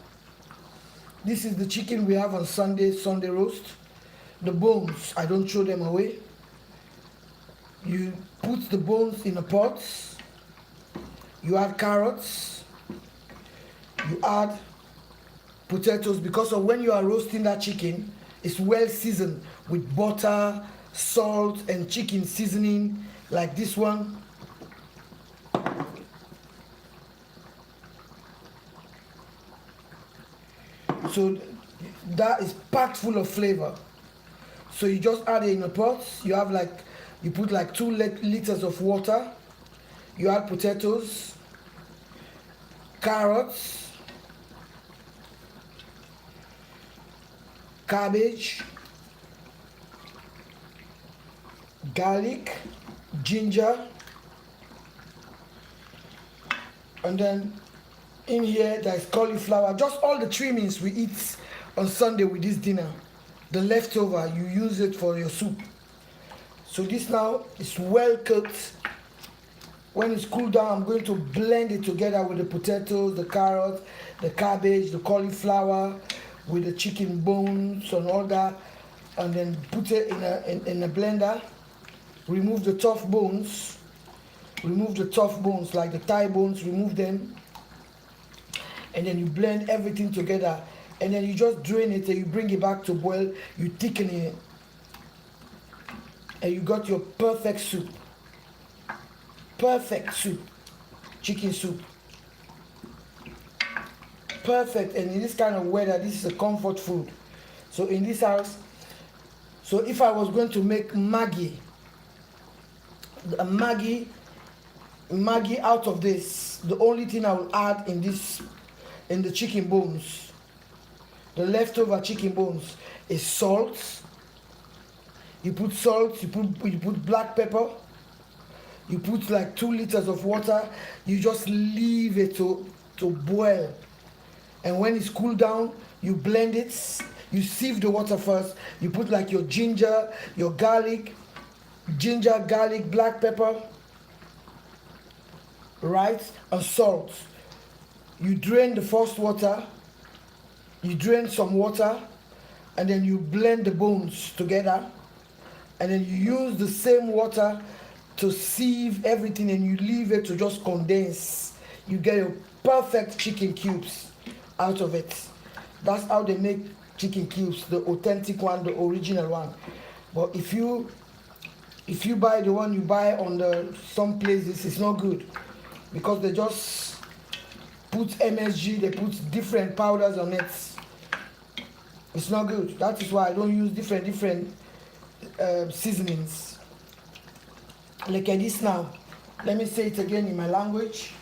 This is the chicken we have on Sunday roast. The bones, I don't throw them away. You put the bones in a pot You add carrots. You add potatoes, because of when you are roasting that chicken, it's well seasoned with butter, salt, and chicken seasoning like this one. So that is packed full of flavor. So you just add it in a pot. You have like, you put like 2 liters of water. You add potatoes, carrots, cabbage, garlic, ginger, and then in here there's cauliflower. Just all the trimmings we eat on Sunday with this dinner. The leftover, you use it for your soup. So this now is well cooked. When it's cooled down, I'm going to blend it together with the potatoes, the carrots, the cabbage, the cauliflower, with the chicken bones and all that, and then put it in a blender. Remove the tough bones. Remove the tough bones, like the thigh bones, remove them. And then you blend everything together. And then you just drain it and you bring it back to boil. You thicken it. And you got your perfect soup. Perfect soup. Chicken soup. Perfect. And in this kind of weather, this is a comfort food. So in this house, so if I was going to make Maggi out of this, the only thing I will add in the chicken bones, the leftover chicken bones, is salt. You put salt, you put black pepper, you put like 2 liters of water, you just leave it to boil. And when it's cooled down, you blend it, you sieve the water first, you put like your ginger, your garlic, black pepper, right, and salt. You drain the first water, you drain some water, and then you blend the bones together, and then you use the same water to sieve everything, and you leave it to just condense. You get your perfect chicken cubes out of it. That's how they make chicken cubes, the authentic one, the original one. But if you buy the one you buy on some places, it's not good, because they just put MSG, they put different powders on it. It's not good. That is why I don't use different seasonings. Look at this now. Let me say it again in my language.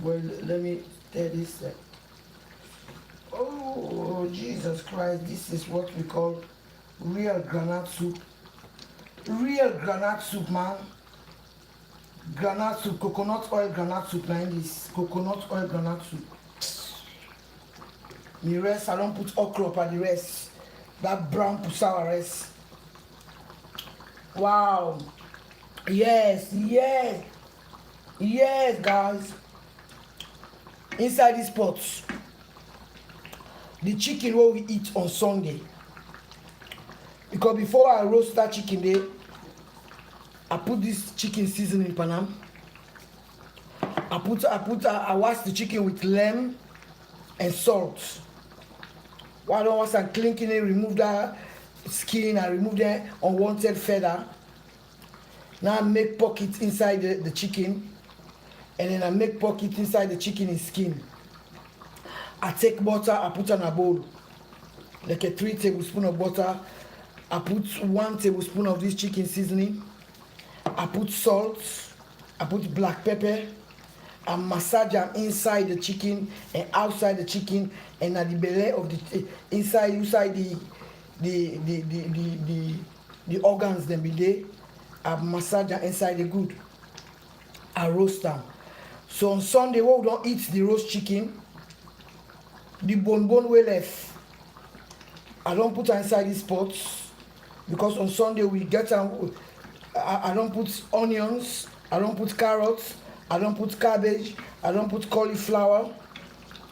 Well, let me tell this. Oh, Jesus Christ, this is what we call real granite soup. Real granite soup, man. Granite soup, coconut oil granite soup like this. Coconut oil granite soup. The rest, I don't put okra for the rest. That brown pusawa rest. Wow. Yes, guys. Inside these pots, the chicken what we eat on Sunday. Because before I roast that chicken there, I put this chicken seasoning in Panam. I wash the chicken with lemon and salt. While I was clinking it, remove that skin, I remove the unwanted feather. Now I make pockets inside the chicken, and then I make pockets inside the chicken in skin. I take butter, I put on a bowl, like a 3 tablespoons of butter. I put 1 tablespoon of this chicken seasoning. I put salt, I put black pepper, I massage them inside the chicken and outside the chicken, and at the belly of the inside the organs them be there. I massage them inside the good. I roast them. So on Sunday, we don't eat the roast chicken. The bone we left, I don't put inside these pots, because on Sunday we get them. I don't put onions, I don't put carrots, I don't put cabbage, I don't put cauliflower.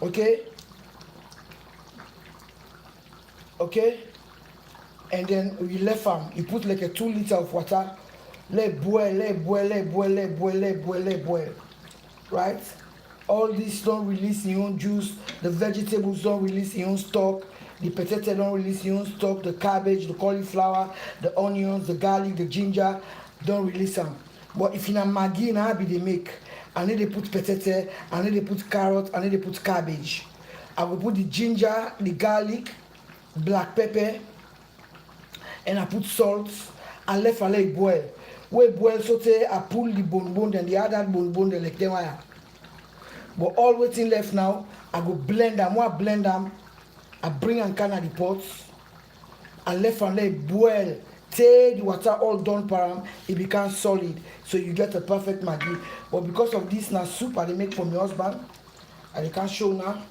Okay? And then we left them. You put like a 2 liters of water. Let boil, let boil, let boil, let boil, let boil, let boil. Right? All this don't release your own juice. The vegetables don't release your own stock. The potato don't release your own stock. The cabbage, the cauliflower, the onions, the garlic, the ginger don't release them. But if in a Maggi na be they make, I need to put potato, I need to put carrot, I need to put cabbage. I will put the ginger, the garlic, black pepper, and I put salt and let it boil. When it boil saute, I pull the bone, then the other bone, the like them wire. But all waiting left now, I go blend them. When I blend them, I bring and can of the pots and let it boil. Till the water all done param, it becomes solid. So you get a perfect Maggi. But because of this now soup I they make for my husband, and they can't show now.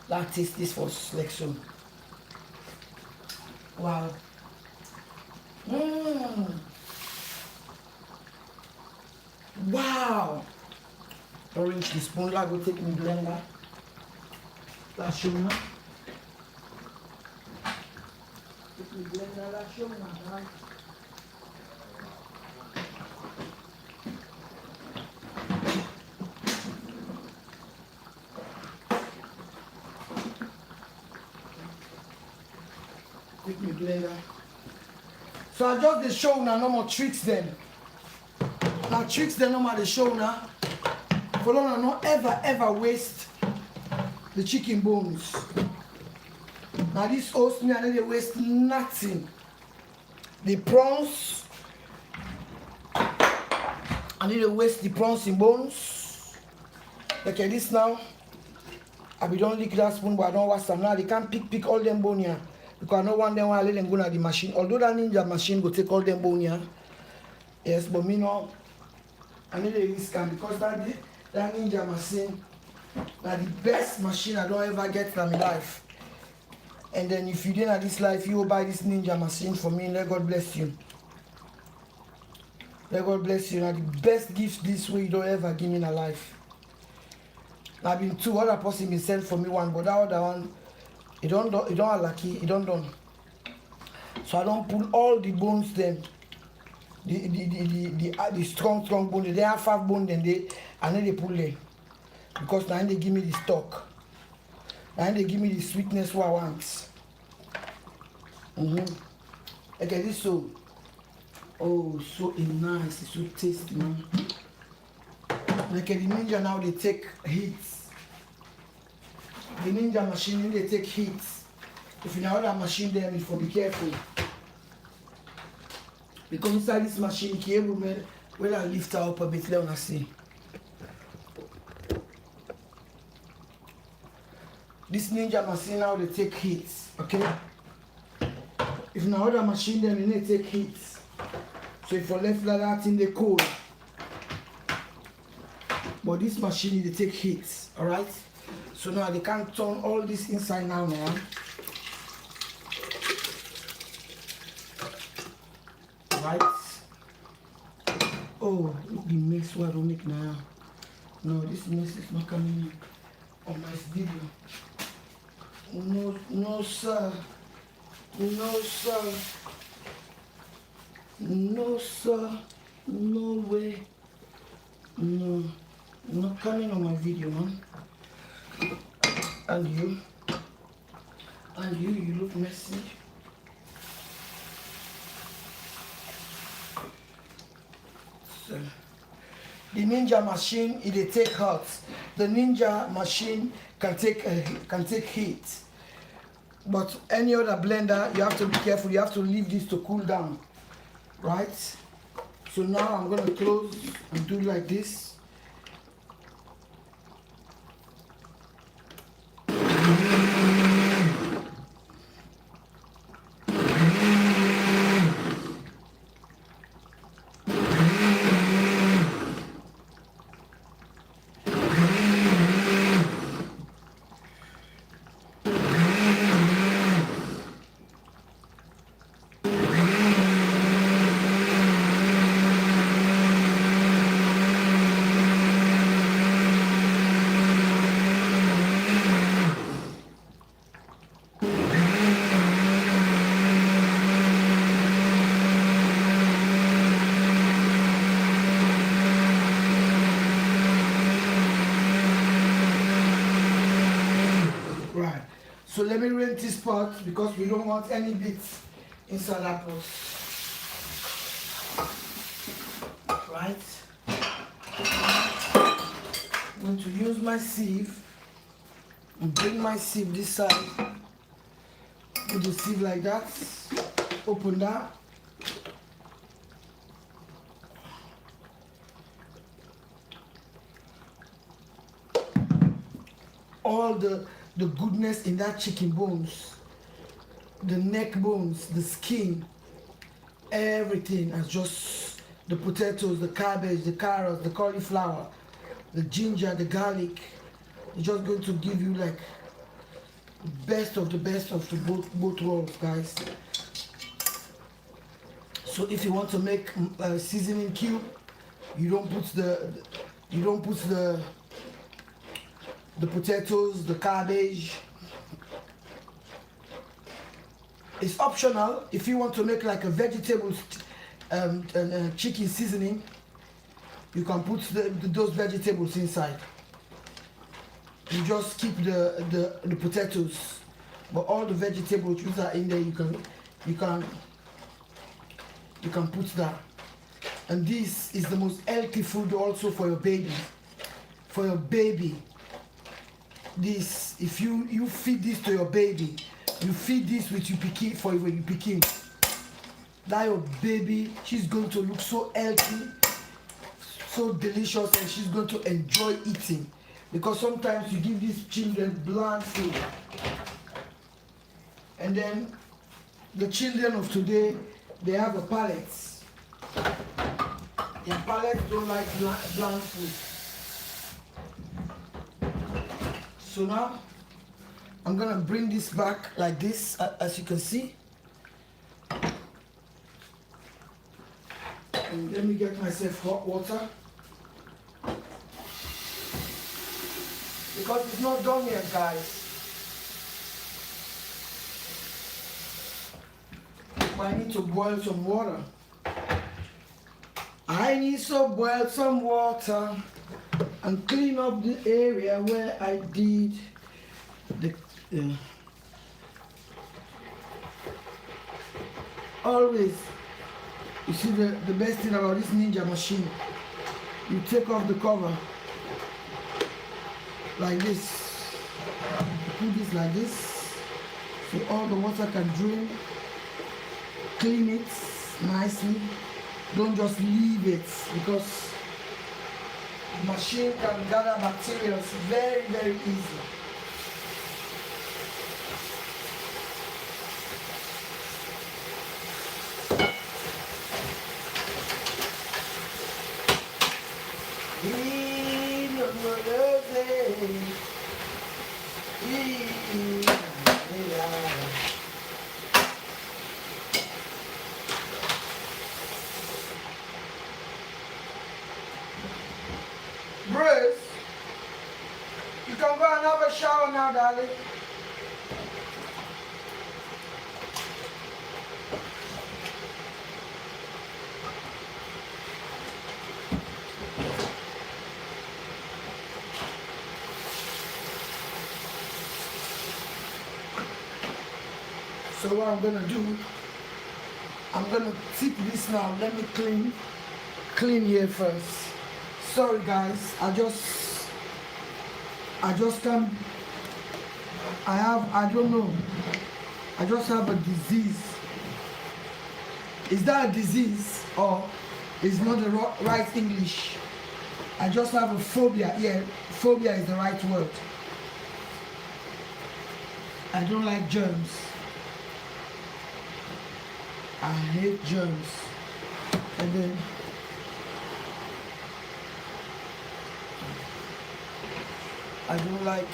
Let's taste this for like so. Wow. Wow. Orange the spoon, I go take me blender. Let's show now. Take me blender, let's show now. Take me blender. So I just the show now, no more tricks then. Now tricks then no more the show now. For long, not ever waste the chicken bones. Now this host me, I need to waste nothing. The prawns, I need to waste the prawns in bones. Okay, this now, I be don't lick that spoon, but I don't wash them now. They can't pick all them bone here. Because I don't want them when I let them go to the machine. Although that ninja machine go take all them bone here. Yes, but me no, I need to risk them because that ninja machine, now the best machine I don't ever get from my life. And then if you didn't have this life, you will buy this ninja machine for me. Let God bless you. Let God bless you. Now the best gift this way you don't ever give me in a life. Now been two other person been sent for me one, but that other one, it don't lucky, it don't done. So I don't pull all the bones then. The strong bone. They have 5 bones then and then they pull them. Because now they give me the stock. Now they give me the sweetness what I want. Okay, this so so nice, it's so tasty, man. Like the ninja now they take heats. The ninja machine they take heats. If you know that machine there, you be careful. Because inside this machine, cable man, when I lift her up a bit, let me see. This ninja machine now they take hits, okay? If now other machine then they take hits. So if you left like that in the cold. But this machine they take hits, alright? So now they can't turn all this inside now, man. Right? Oh, look the mess what I don't make now. No, this mess is not coming on my video. No sir. No sir. No sir. No way. No. Not coming on my video, man. And you look messy. So, the ninja machine, it take hot. The ninja machine can take heat. But any other blender, you have to be careful. You have to leave this to cool down, right? So now I'm gonna close and do like this. So let me rinse this pot because we don't want any bits inside that pot. Right? I'm going to use my sieve and bring my sieve this side. Put the sieve like that. Open that. All the goodness in that chicken bones, the neck bones, the skin, everything, as just the potatoes, the cabbage, the carrots, the cauliflower, the ginger, the garlic. It's just going to give you like best of the both worlds, guys. So if you want to make a seasoning cube, you don't put the potatoes, the cabbage. It's optional. If you want to make like a vegetable chicken seasoning, you can put those vegetables inside. You just keep the potatoes, but all the vegetables which are in there, you can put that. And this is the most healthy food also for your baby. For your baby, this, if you feed this to your baby, you feed this with your pikin for your pikin, that your baby, she's going to look so healthy, so delicious, and she's going to enjoy eating. Because sometimes you give these children bland food, and then the children of today, they have a palate. Their palate don't like bland food. So now I'm gonna bring this back like this, as you can see. And let me get myself hot water, because it's not done yet, guys. I need to boil some water. I need to boil some water and clean up the area where I did the always, you see, the best thing about this Ninja machine, you take off the cover like this, put this like this, so all the water can drain. Clean it nicely. Don't just leave it, because the machine can gather bacteria very, very easy. Bruce, you can go and have a shower now, darling. So what I'm gonna do, I'm gonna tip this now. Let me clean here first. Sorry guys, I just can't, I don't know, I just have a disease. Is that a disease, or is not the right English? I just have a phobia. Yeah, phobia is the right word. I don't like germs. I hate germs. And then I don't like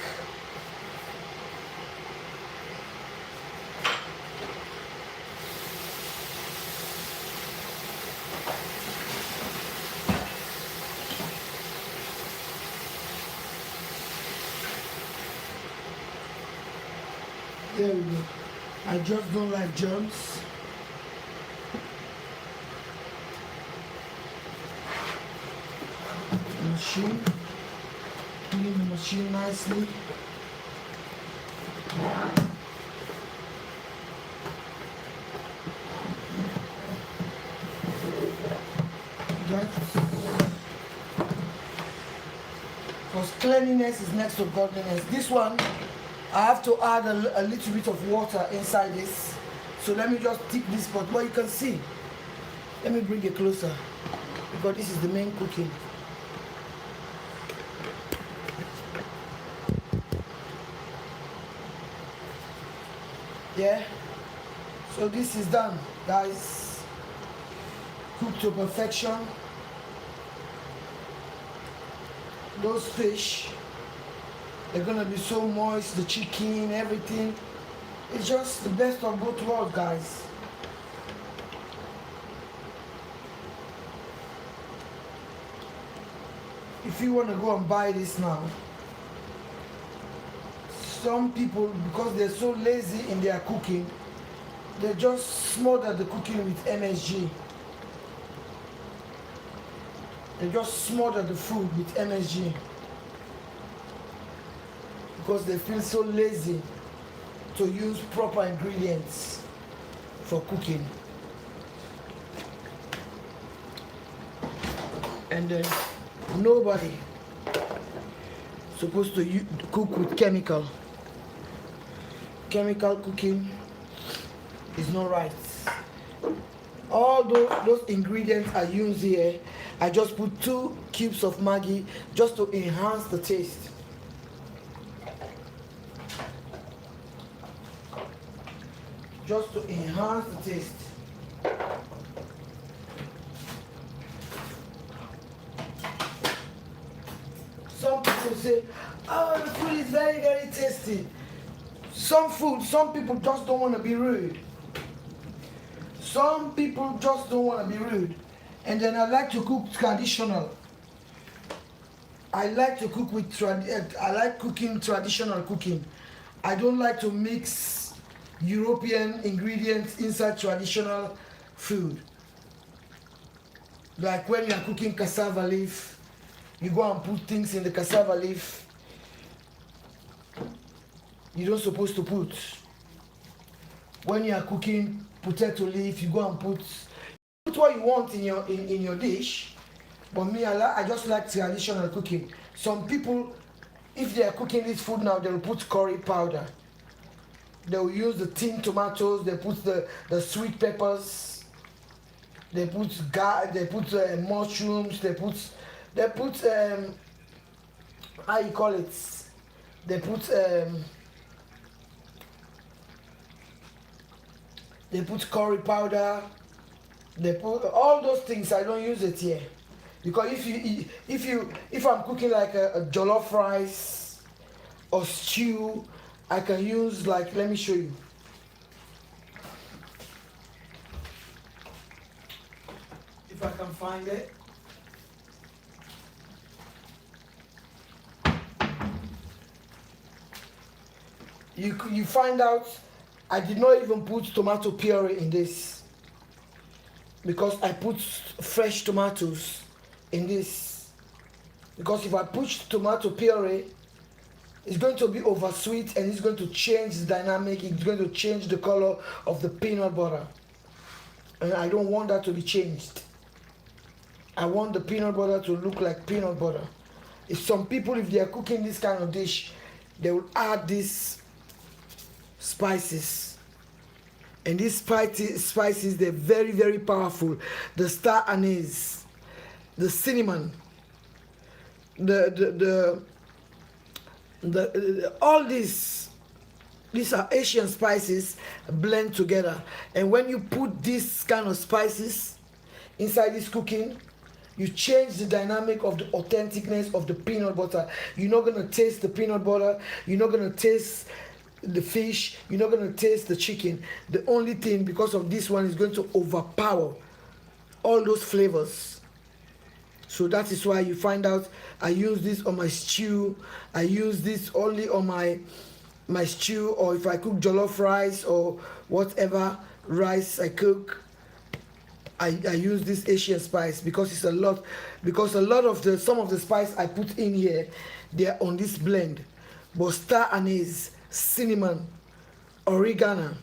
there we go. I just don't like germs. Machine. Clean the machine nicely. because cleanliness is next to godliness. This one, I have to add a little bit of water inside this. So let me just dip this pot. But you can see, let me bring it closer, because this is the main cooking. Yeah, so this is done, guys. Cooked to perfection. Those fish, they're gonna be so moist, the chicken, everything. It's just the best of both worlds, guys. If you want to go and buy this now, some people, because they're so lazy in their cooking, they just smother the cooking with MSG. They just smother the food with MSG because they feel so lazy to use proper ingredients for cooking. And then nobody supposed to cook with chemical. Chemical cooking is not right. All those ingredients I use here, I just put 2 cubes of Maggi just to enhance the taste. Just to enhance the taste. Some people say, oh, the food is very, very tasty. Some people just don't want to be rude. Some people just don't want to be rude. And then I like to cook traditional. I like to cook with I like cooking traditional cooking. I don't like to mix European ingredients inside traditional food. Like when you are cooking cassava leaf, you go and put things in the cassava leaf you don't supposed to put. When you are cooking potato leaf, you go and put what you want in your dish. But me, I just like traditional cooking. Some people, if they are cooking this food now, they will put curry powder. They will use the tin tomatoes. They put the sweet peppers. They put mushrooms. They put how you call it? They put curry powder. They put all those things. I don't use it here because if I'm cooking like a jollof rice or stew, I can use, like, let me show you. If I can find it. You find out I did not even put tomato puree in this because I put fresh tomatoes in this. Because if I put tomato puree, it's going to be over sweet and it's going to change the dynamic. It's going to change the color of the peanut butter. And I don't want that to be changed. I want the peanut butter to look like peanut butter. If some people, if they are cooking this kind of dish, they will add these spices. And these spices, they're very, very powerful. The star anise, the cinnamon, all these are Asian spices blend together. And when you put these kind of spices inside this cooking, you change the dynamic of the authenticness of the peanut butter. You're not going to taste the peanut butter. You're not going to taste the fish. You're not going to taste the chicken. The only thing, because of this one, is going to overpower all those flavors. So that is why you find out I use this on my stew. I use this only on my stew, or if I cook jollof rice or whatever rice I cook, I use this Asian spice because it's a lot. Because some of the spice I put in here, they are on this blend. But star anise, cinnamon, oregano,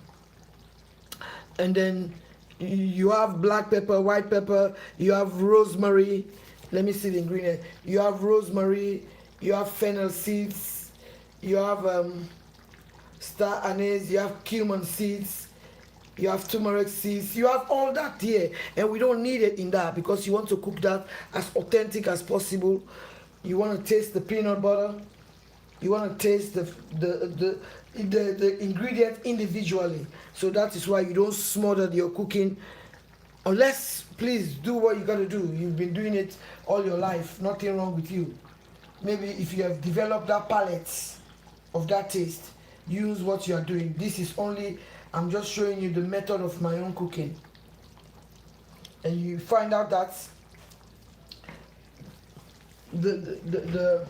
and then you have black pepper, white pepper, you have rosemary. Let me see the ingredient. You have rosemary, you have fennel seeds, you have star anise, you have cumin seeds, you have turmeric seeds, you have all that here, and we don't need it in that because you want to cook that as authentic as possible. You want to taste the peanut butter, you want to taste the ingredient individually. So that is why you don't smother your cooking, unless, please do what you got to do. You've been doing it all your life, nothing wrong with you. Maybe if you have developed that palate of that taste, use what you are doing. This is only, I'm just showing you the method of my own cooking, and you find out that the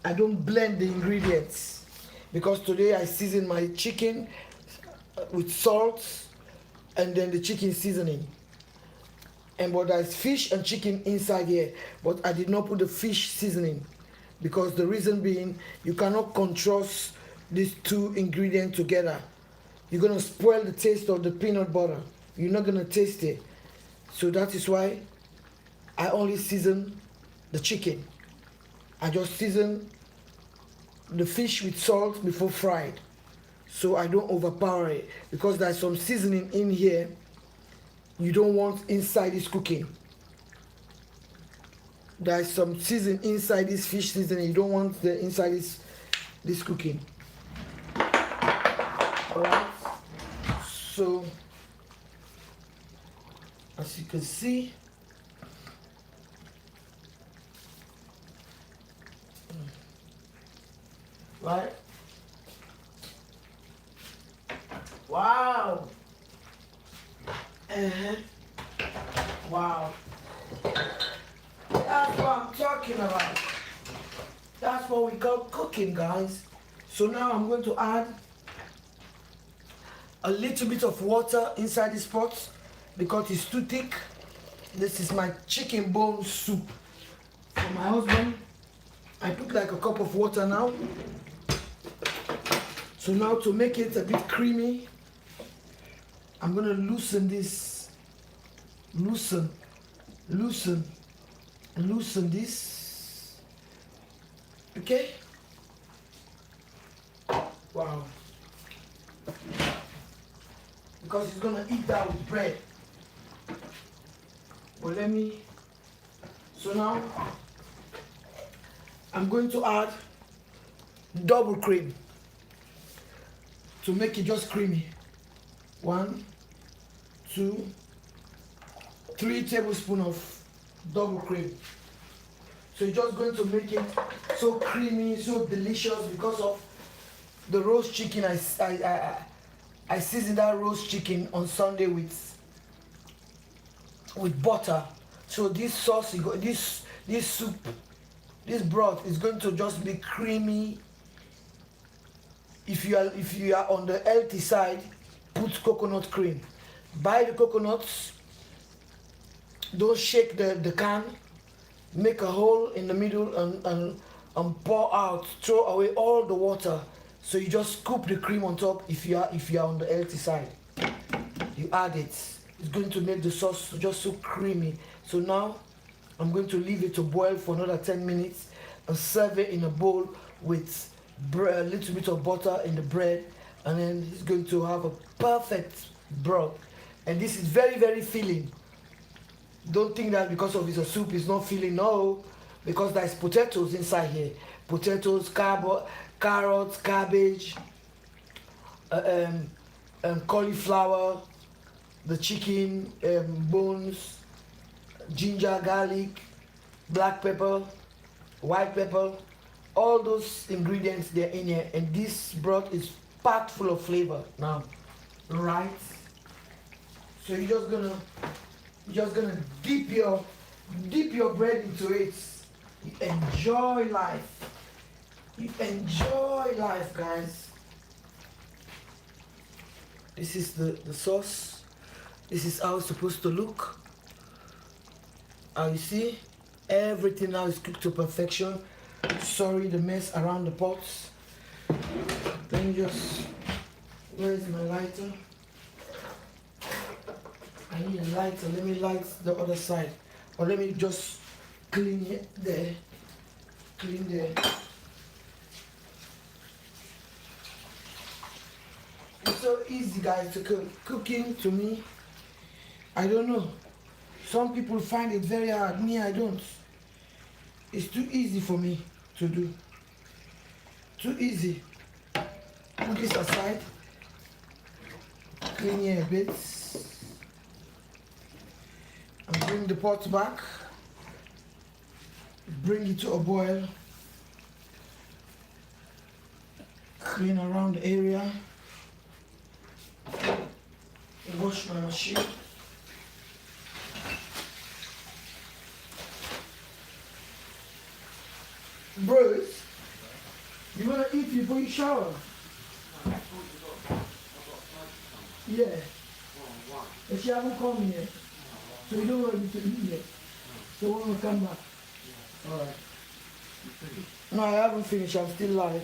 I don't blend the ingredients, because today I season my chicken with salt and then the chicken seasoning, and but there's fish and chicken inside here, but I did not put the fish seasoning, because the reason being, you cannot contrast these two ingredients together. You're gonna spoil the taste of the peanut butter. You're not gonna taste it. So that is why I only season the chicken. I just season the fish with salt before fried, so I don't overpower it, because there's some seasoning in here you don't want inside this cooking. There's some seasoning inside this fish seasoning you don't want the inside this cooking. Alright, so as you can see, right? Wow. Wow. That's what I'm talking about. That's what we call cooking, guys. So now I'm going to add a little bit of water inside this pot because it's too thick. This is my chicken bone soup for my husband. I put like a cup of water now. So now to make it a bit creamy, I'm gonna loosen this, loosen this, okay? Wow. Because it's gonna eat that with bread. But so now, I'm going to add double cream to make it just creamy. 1, 2, 3 tablespoons of double cream. So you're just going to make it so creamy, so delicious because of the roast chicken. I seasoned that roast chicken on Sunday with butter. So this sauce, this soup, this broth is going to just be creamy. If you are on the healthy side, put coconut cream. Buy the coconuts. Don't shake the can. Make a hole in the middle and pour out. Throw away all the water. So you just scoop the cream on top. If you are on the healthy side, you add it. It's going to make the sauce just so creamy. So now I'm going to leave it to boil for another 10 minutes and serve it in a bowl with a little bit of butter in the bread, and then it's going to have a perfect broth. And this is very, very filling. Don't think that because of it's a soup it's not filling. No, because there's potatoes inside here. Potatoes, carrots, cabbage, cauliflower, the chicken bones, ginger, garlic, black pepper, white pepper. All those ingredients, they're in here, and this broth is packed full of flavor now, right? So you're just gonna dip your bread into it. You enjoy life. You enjoy life, guys. This is the sauce. This is how it's supposed to look. How you see, everything now is cooked to perfection. Sorry, the mess around the pots. Then where's my lighter? I need a lighter. Let me light the other side, or let me just clean it there. clean the. It's so easy, guys, to cook. Cooking to me, I don't know. Some people find it very hard. Me, I don't. It's too easy for me to do. Too easy. Put this aside. Clean here a bit. And bring the pot back. Bring it to a boil. Clean around the area. Wash my machine. Bruce, you wanna eat before you shower? Yeah. But she haven't come yet. So you don't want to eat yet. So when we come back. Alright. No, I haven't finished, I'm still live.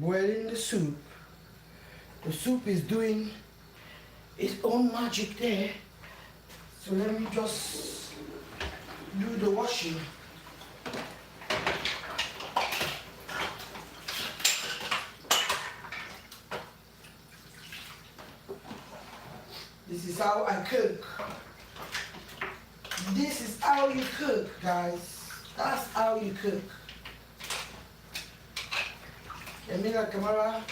Boiling the soup. The soup is doing its own magic there. So let me just do the washing. This is how I cook. This is how you cook, guys. That's how you cook. Mira camera.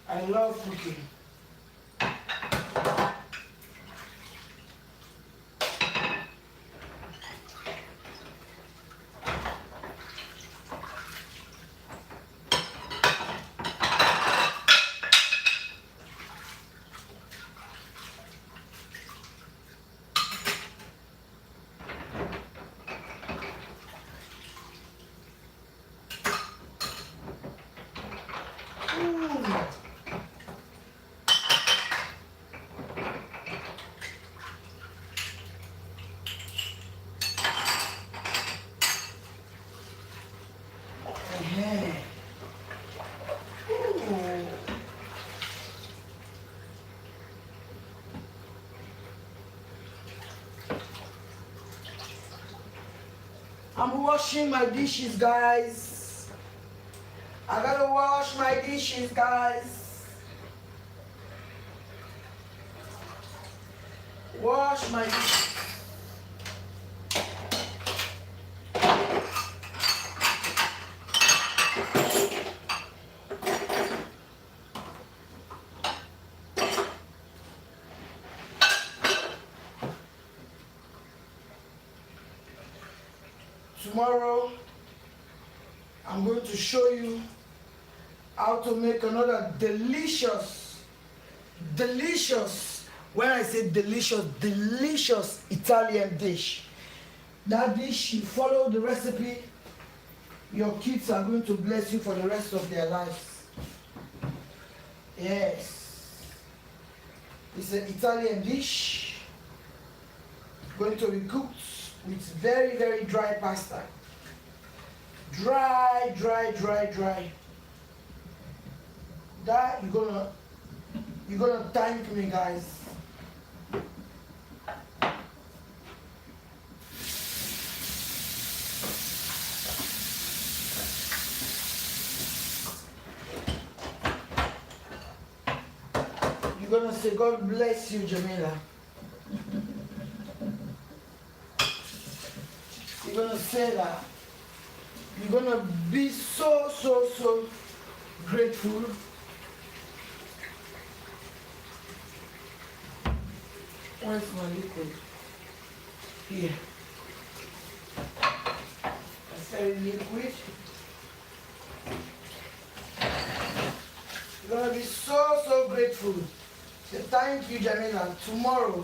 I love cooking. I'm washing my dishes, guys. I gotta wash my dishes, guys. Wash my dishes. Tomorrow, I'm going to show you how to make another delicious, when I say delicious Italian dish. That dish, you follow the recipe, your kids are going to bless you for the rest of their lives. Yes. It's an Italian dish, going to be cooked with very, very dry pasta. Dry. That you're gonna thank me, guys. You're gonna say, God bless you, Jamila. You're gonna say that. You're gonna be so grateful. Where's my liquid? Here. That's very liquid. You're gonna be so grateful Thank you, Jamila. Tomorrow,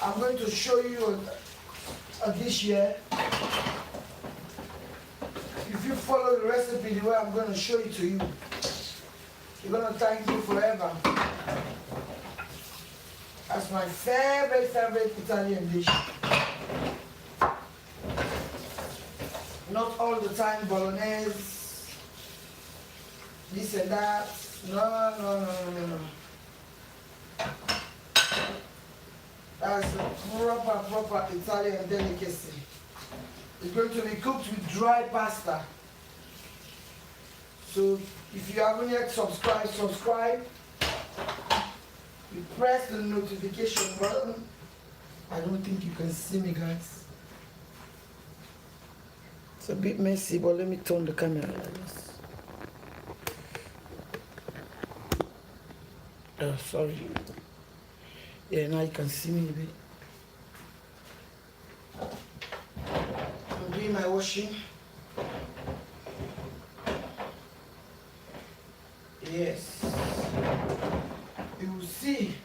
I'm going to show you a dish here. If you follow the recipe the way I'm going to show it to you, you're going to thank me forever. That's my favorite Italian dish. Not all the time bolognese, this and that. No. That's a proper Italian delicacy. It's going to be cooked with dry pasta. So if you haven't yet subscribe. You press the notification button. I don't think you can see me, guys. It's a bit messy, but let me turn the camera like this. Oh, sorry. Yeah, now you can see me a bit. I'm doing my washing. Yes. You will see.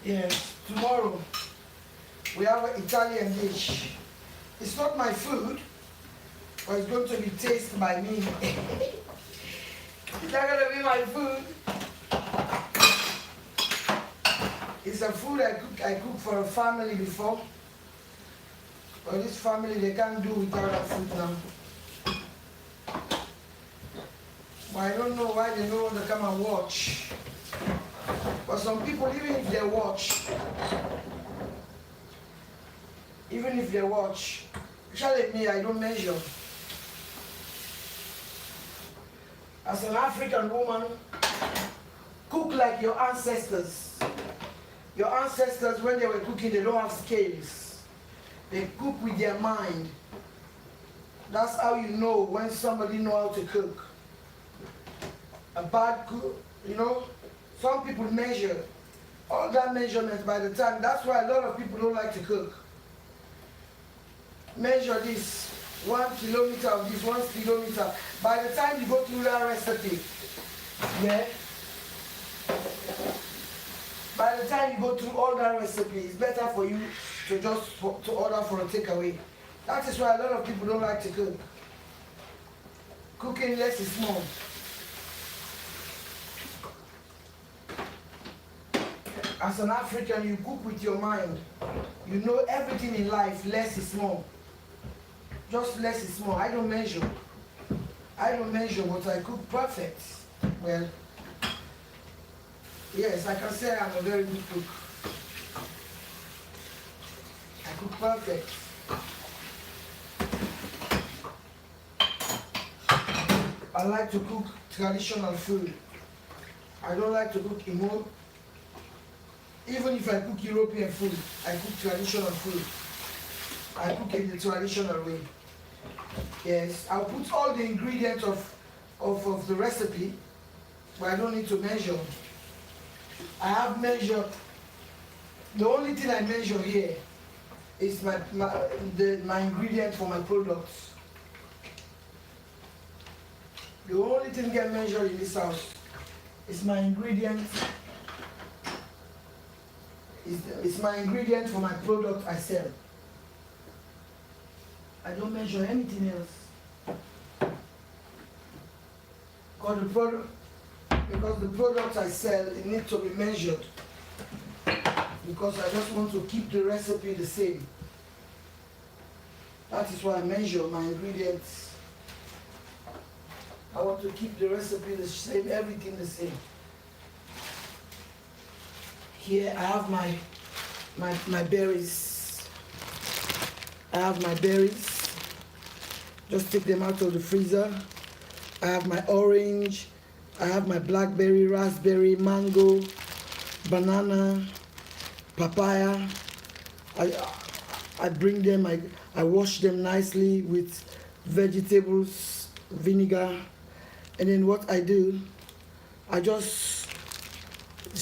Yes, tomorrow we have an Italian dish. It's not my food, but it's going to be tasted by me. It's not going to be my food. It's a food I cooked for a family before. But this family, they can't do without that food now. But I don't know why they don't want to come and watch. But some people, even if they watch, especially me, I don't measure. As an African woman, cook like your ancestors. Your ancestors, when they were cooking, they don't have scales. They cook with their mind. That's how you know when somebody knows how to cook. A bad cook, some people measure. All that measurements by the time, that's why a lot of people don't like to cook. Measure this, 1 kilometer of this, 1 kilometer. By the time you go through that recipe, yeah? By the time you go through all that recipe, it's better for you to just to order for a takeaway. That is why a lot of people don't like to cook. Cooking less is more. As an African, you cook with your mind. You know everything in life, less is more. Just less is more. I don't measure, but I cook perfect. Well, yes, I can say I'm a very good cook. I cook perfect. I like to cook traditional food. I don't like to cook emo. Even if I cook European food, I cook traditional food. I cook it the traditional way. Yes, I'll put all the ingredients of the recipe, but I don't need to measure. I have measured. The only thing I measure here is my ingredient for my products. The only thing get measured in this house is my ingredient. It's my ingredient for my product I sell. I don't measure anything else. Because the products I sell, it needs to be measured. Because I just want to keep the recipe the same. That is why I measure my ingredients. I want to keep the recipe the same, everything the same. Here I have my berries. I have my berries. Just take them out of the freezer. I have my orange. I have my blackberry, raspberry, mango, banana, papaya. I bring them, I wash them nicely with vegetables, vinegar. And then what I do, I just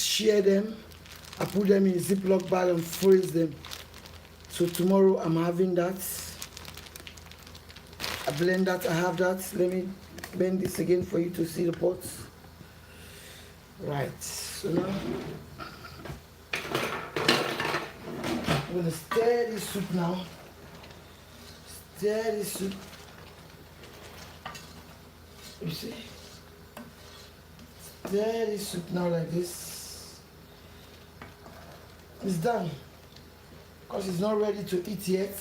shear them. I put them in a Ziploc bag and freeze them. So tomorrow I'm having that. I blend that, I have that. Let me bend this again for you to see the pots. Right, so now I'm gonna stir this soup now. Stir this soup. You see? Stir this soup now like this. It's done. Because it's not ready to eat yet.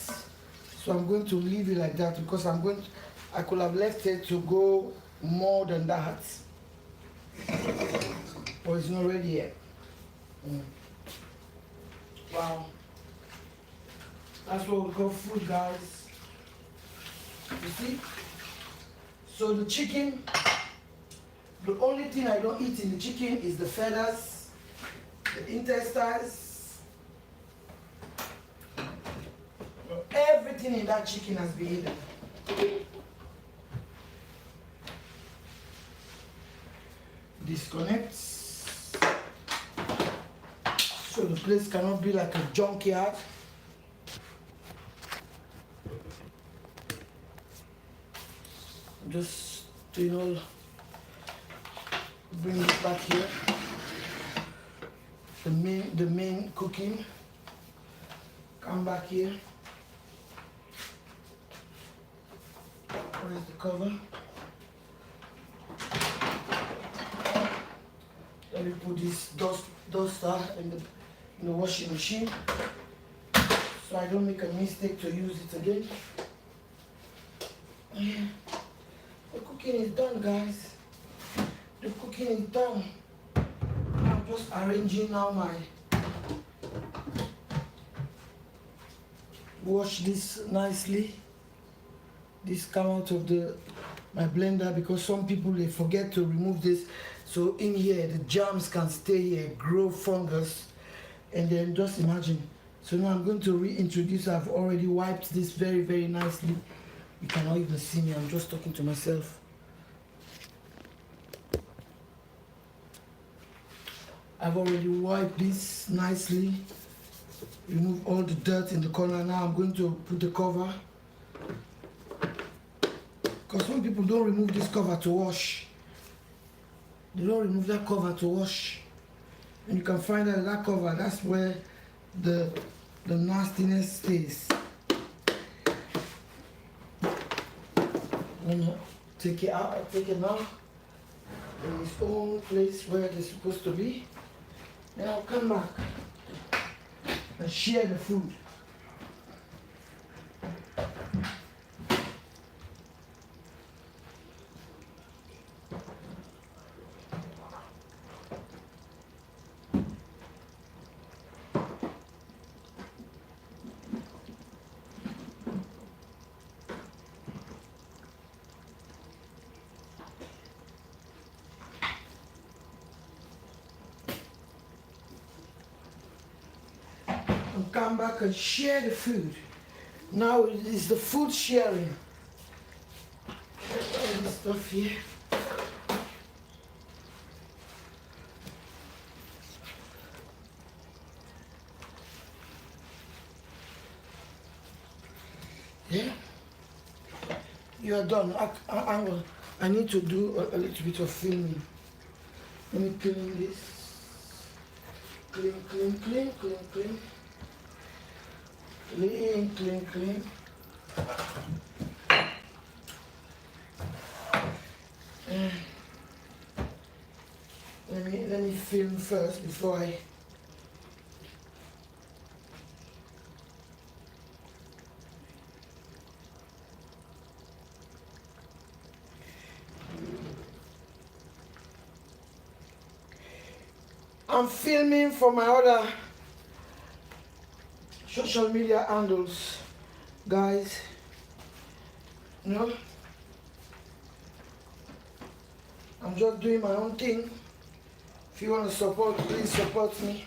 So I'm going to leave it like that because I could have left it to go more than that. But it's not ready yet. Wow. That's what we call food, guys. You see? So the chicken, the only thing I don't eat in the chicken is the feathers, the intestines. Everything in that chicken has been eaten. Disconnect. So the place cannot be like a junkyard. Just, bring it back here. The main cooking. Come back here. Where's the cover? Let me put this duster in the washing machine so I don't make a mistake to use it again. Yeah. The cooking is done, guys. The cooking is done. I'm just arranging now my wash this nicely. This come out of my blender because some people they forget to remove this. So in here the germs can stay here, grow fungus, and then just imagine. So now I'm going to reintroduce. I've already wiped this very, very nicely. You cannot even see me. I'm just talking to myself. I've already wiped this nicely. Remove all the dirt in the corner. Now I'm going to put the cover. Because some people don't remove this cover to wash. They don't remove that cover to wash. And you can find that cover, that's where the nastiness stays. I'm gonna take it out. I take it now in its own place where it's supposed to be. Then I'll come back and share the food. And come back and share the food. Now it is the food sharing. All this stuff here. Yeah, you are done. I need to do a little bit of filming. Let me clean this. Clean, clean, clean, clean, clean. Clean, clean, clean. Let me film first before I. I'm filming for my other social media handles, guys. I'm just doing my own thing. If you want to support, please support me.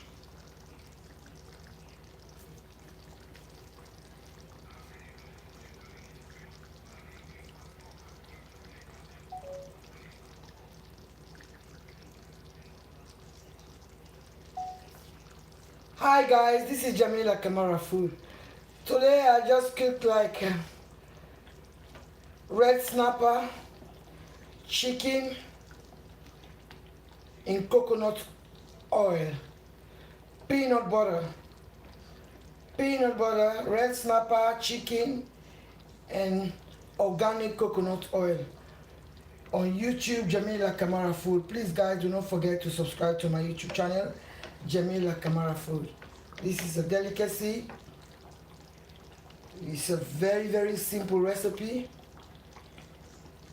Hi guys, this is Jamila Kamara Food. Today I just cooked like red snapper chicken in coconut oil, peanut butter, red snapper chicken and organic coconut oil on YouTube, Jamila Kamara Food. Please guys, do not forget to subscribe to my YouTube channel, Jamila Kamara Food. This is a delicacy. It's a very simple recipe.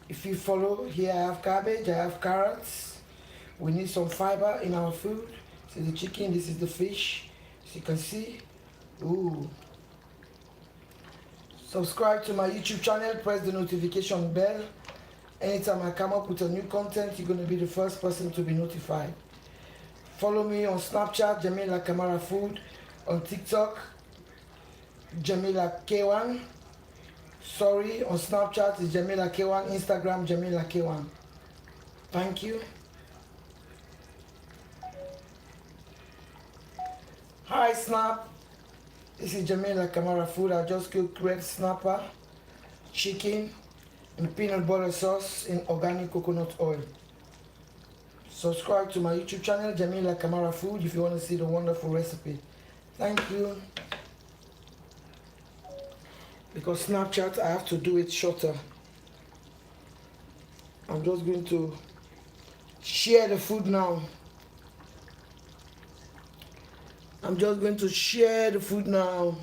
If you follow, here I have cabbage, I have carrots. We need some fiber in our food. See the chicken, this is the fish. As you can see. Ooh. Subscribe to my YouTube channel, press the notification bell. Anytime I come up with a new content, you're going to be the first person to be notified. Follow me on Snapchat, Jamila Kamara Food. On TikTok, Jamila K1. Sorry, on Snapchat is Jamila K1. Instagram, Jamila K1. Thank you. Hi Snap. This is Jamila Kamara Food. I just cooked red snapper, chicken, and peanut butter sauce in organic coconut oil. Subscribe to my YouTube channel, Jamila Kamara Food, if you want to see the wonderful recipe. Thank you. Because Snapchat, I have to do it shorter. I'm just going to share the food now. I'm just going to share the food now.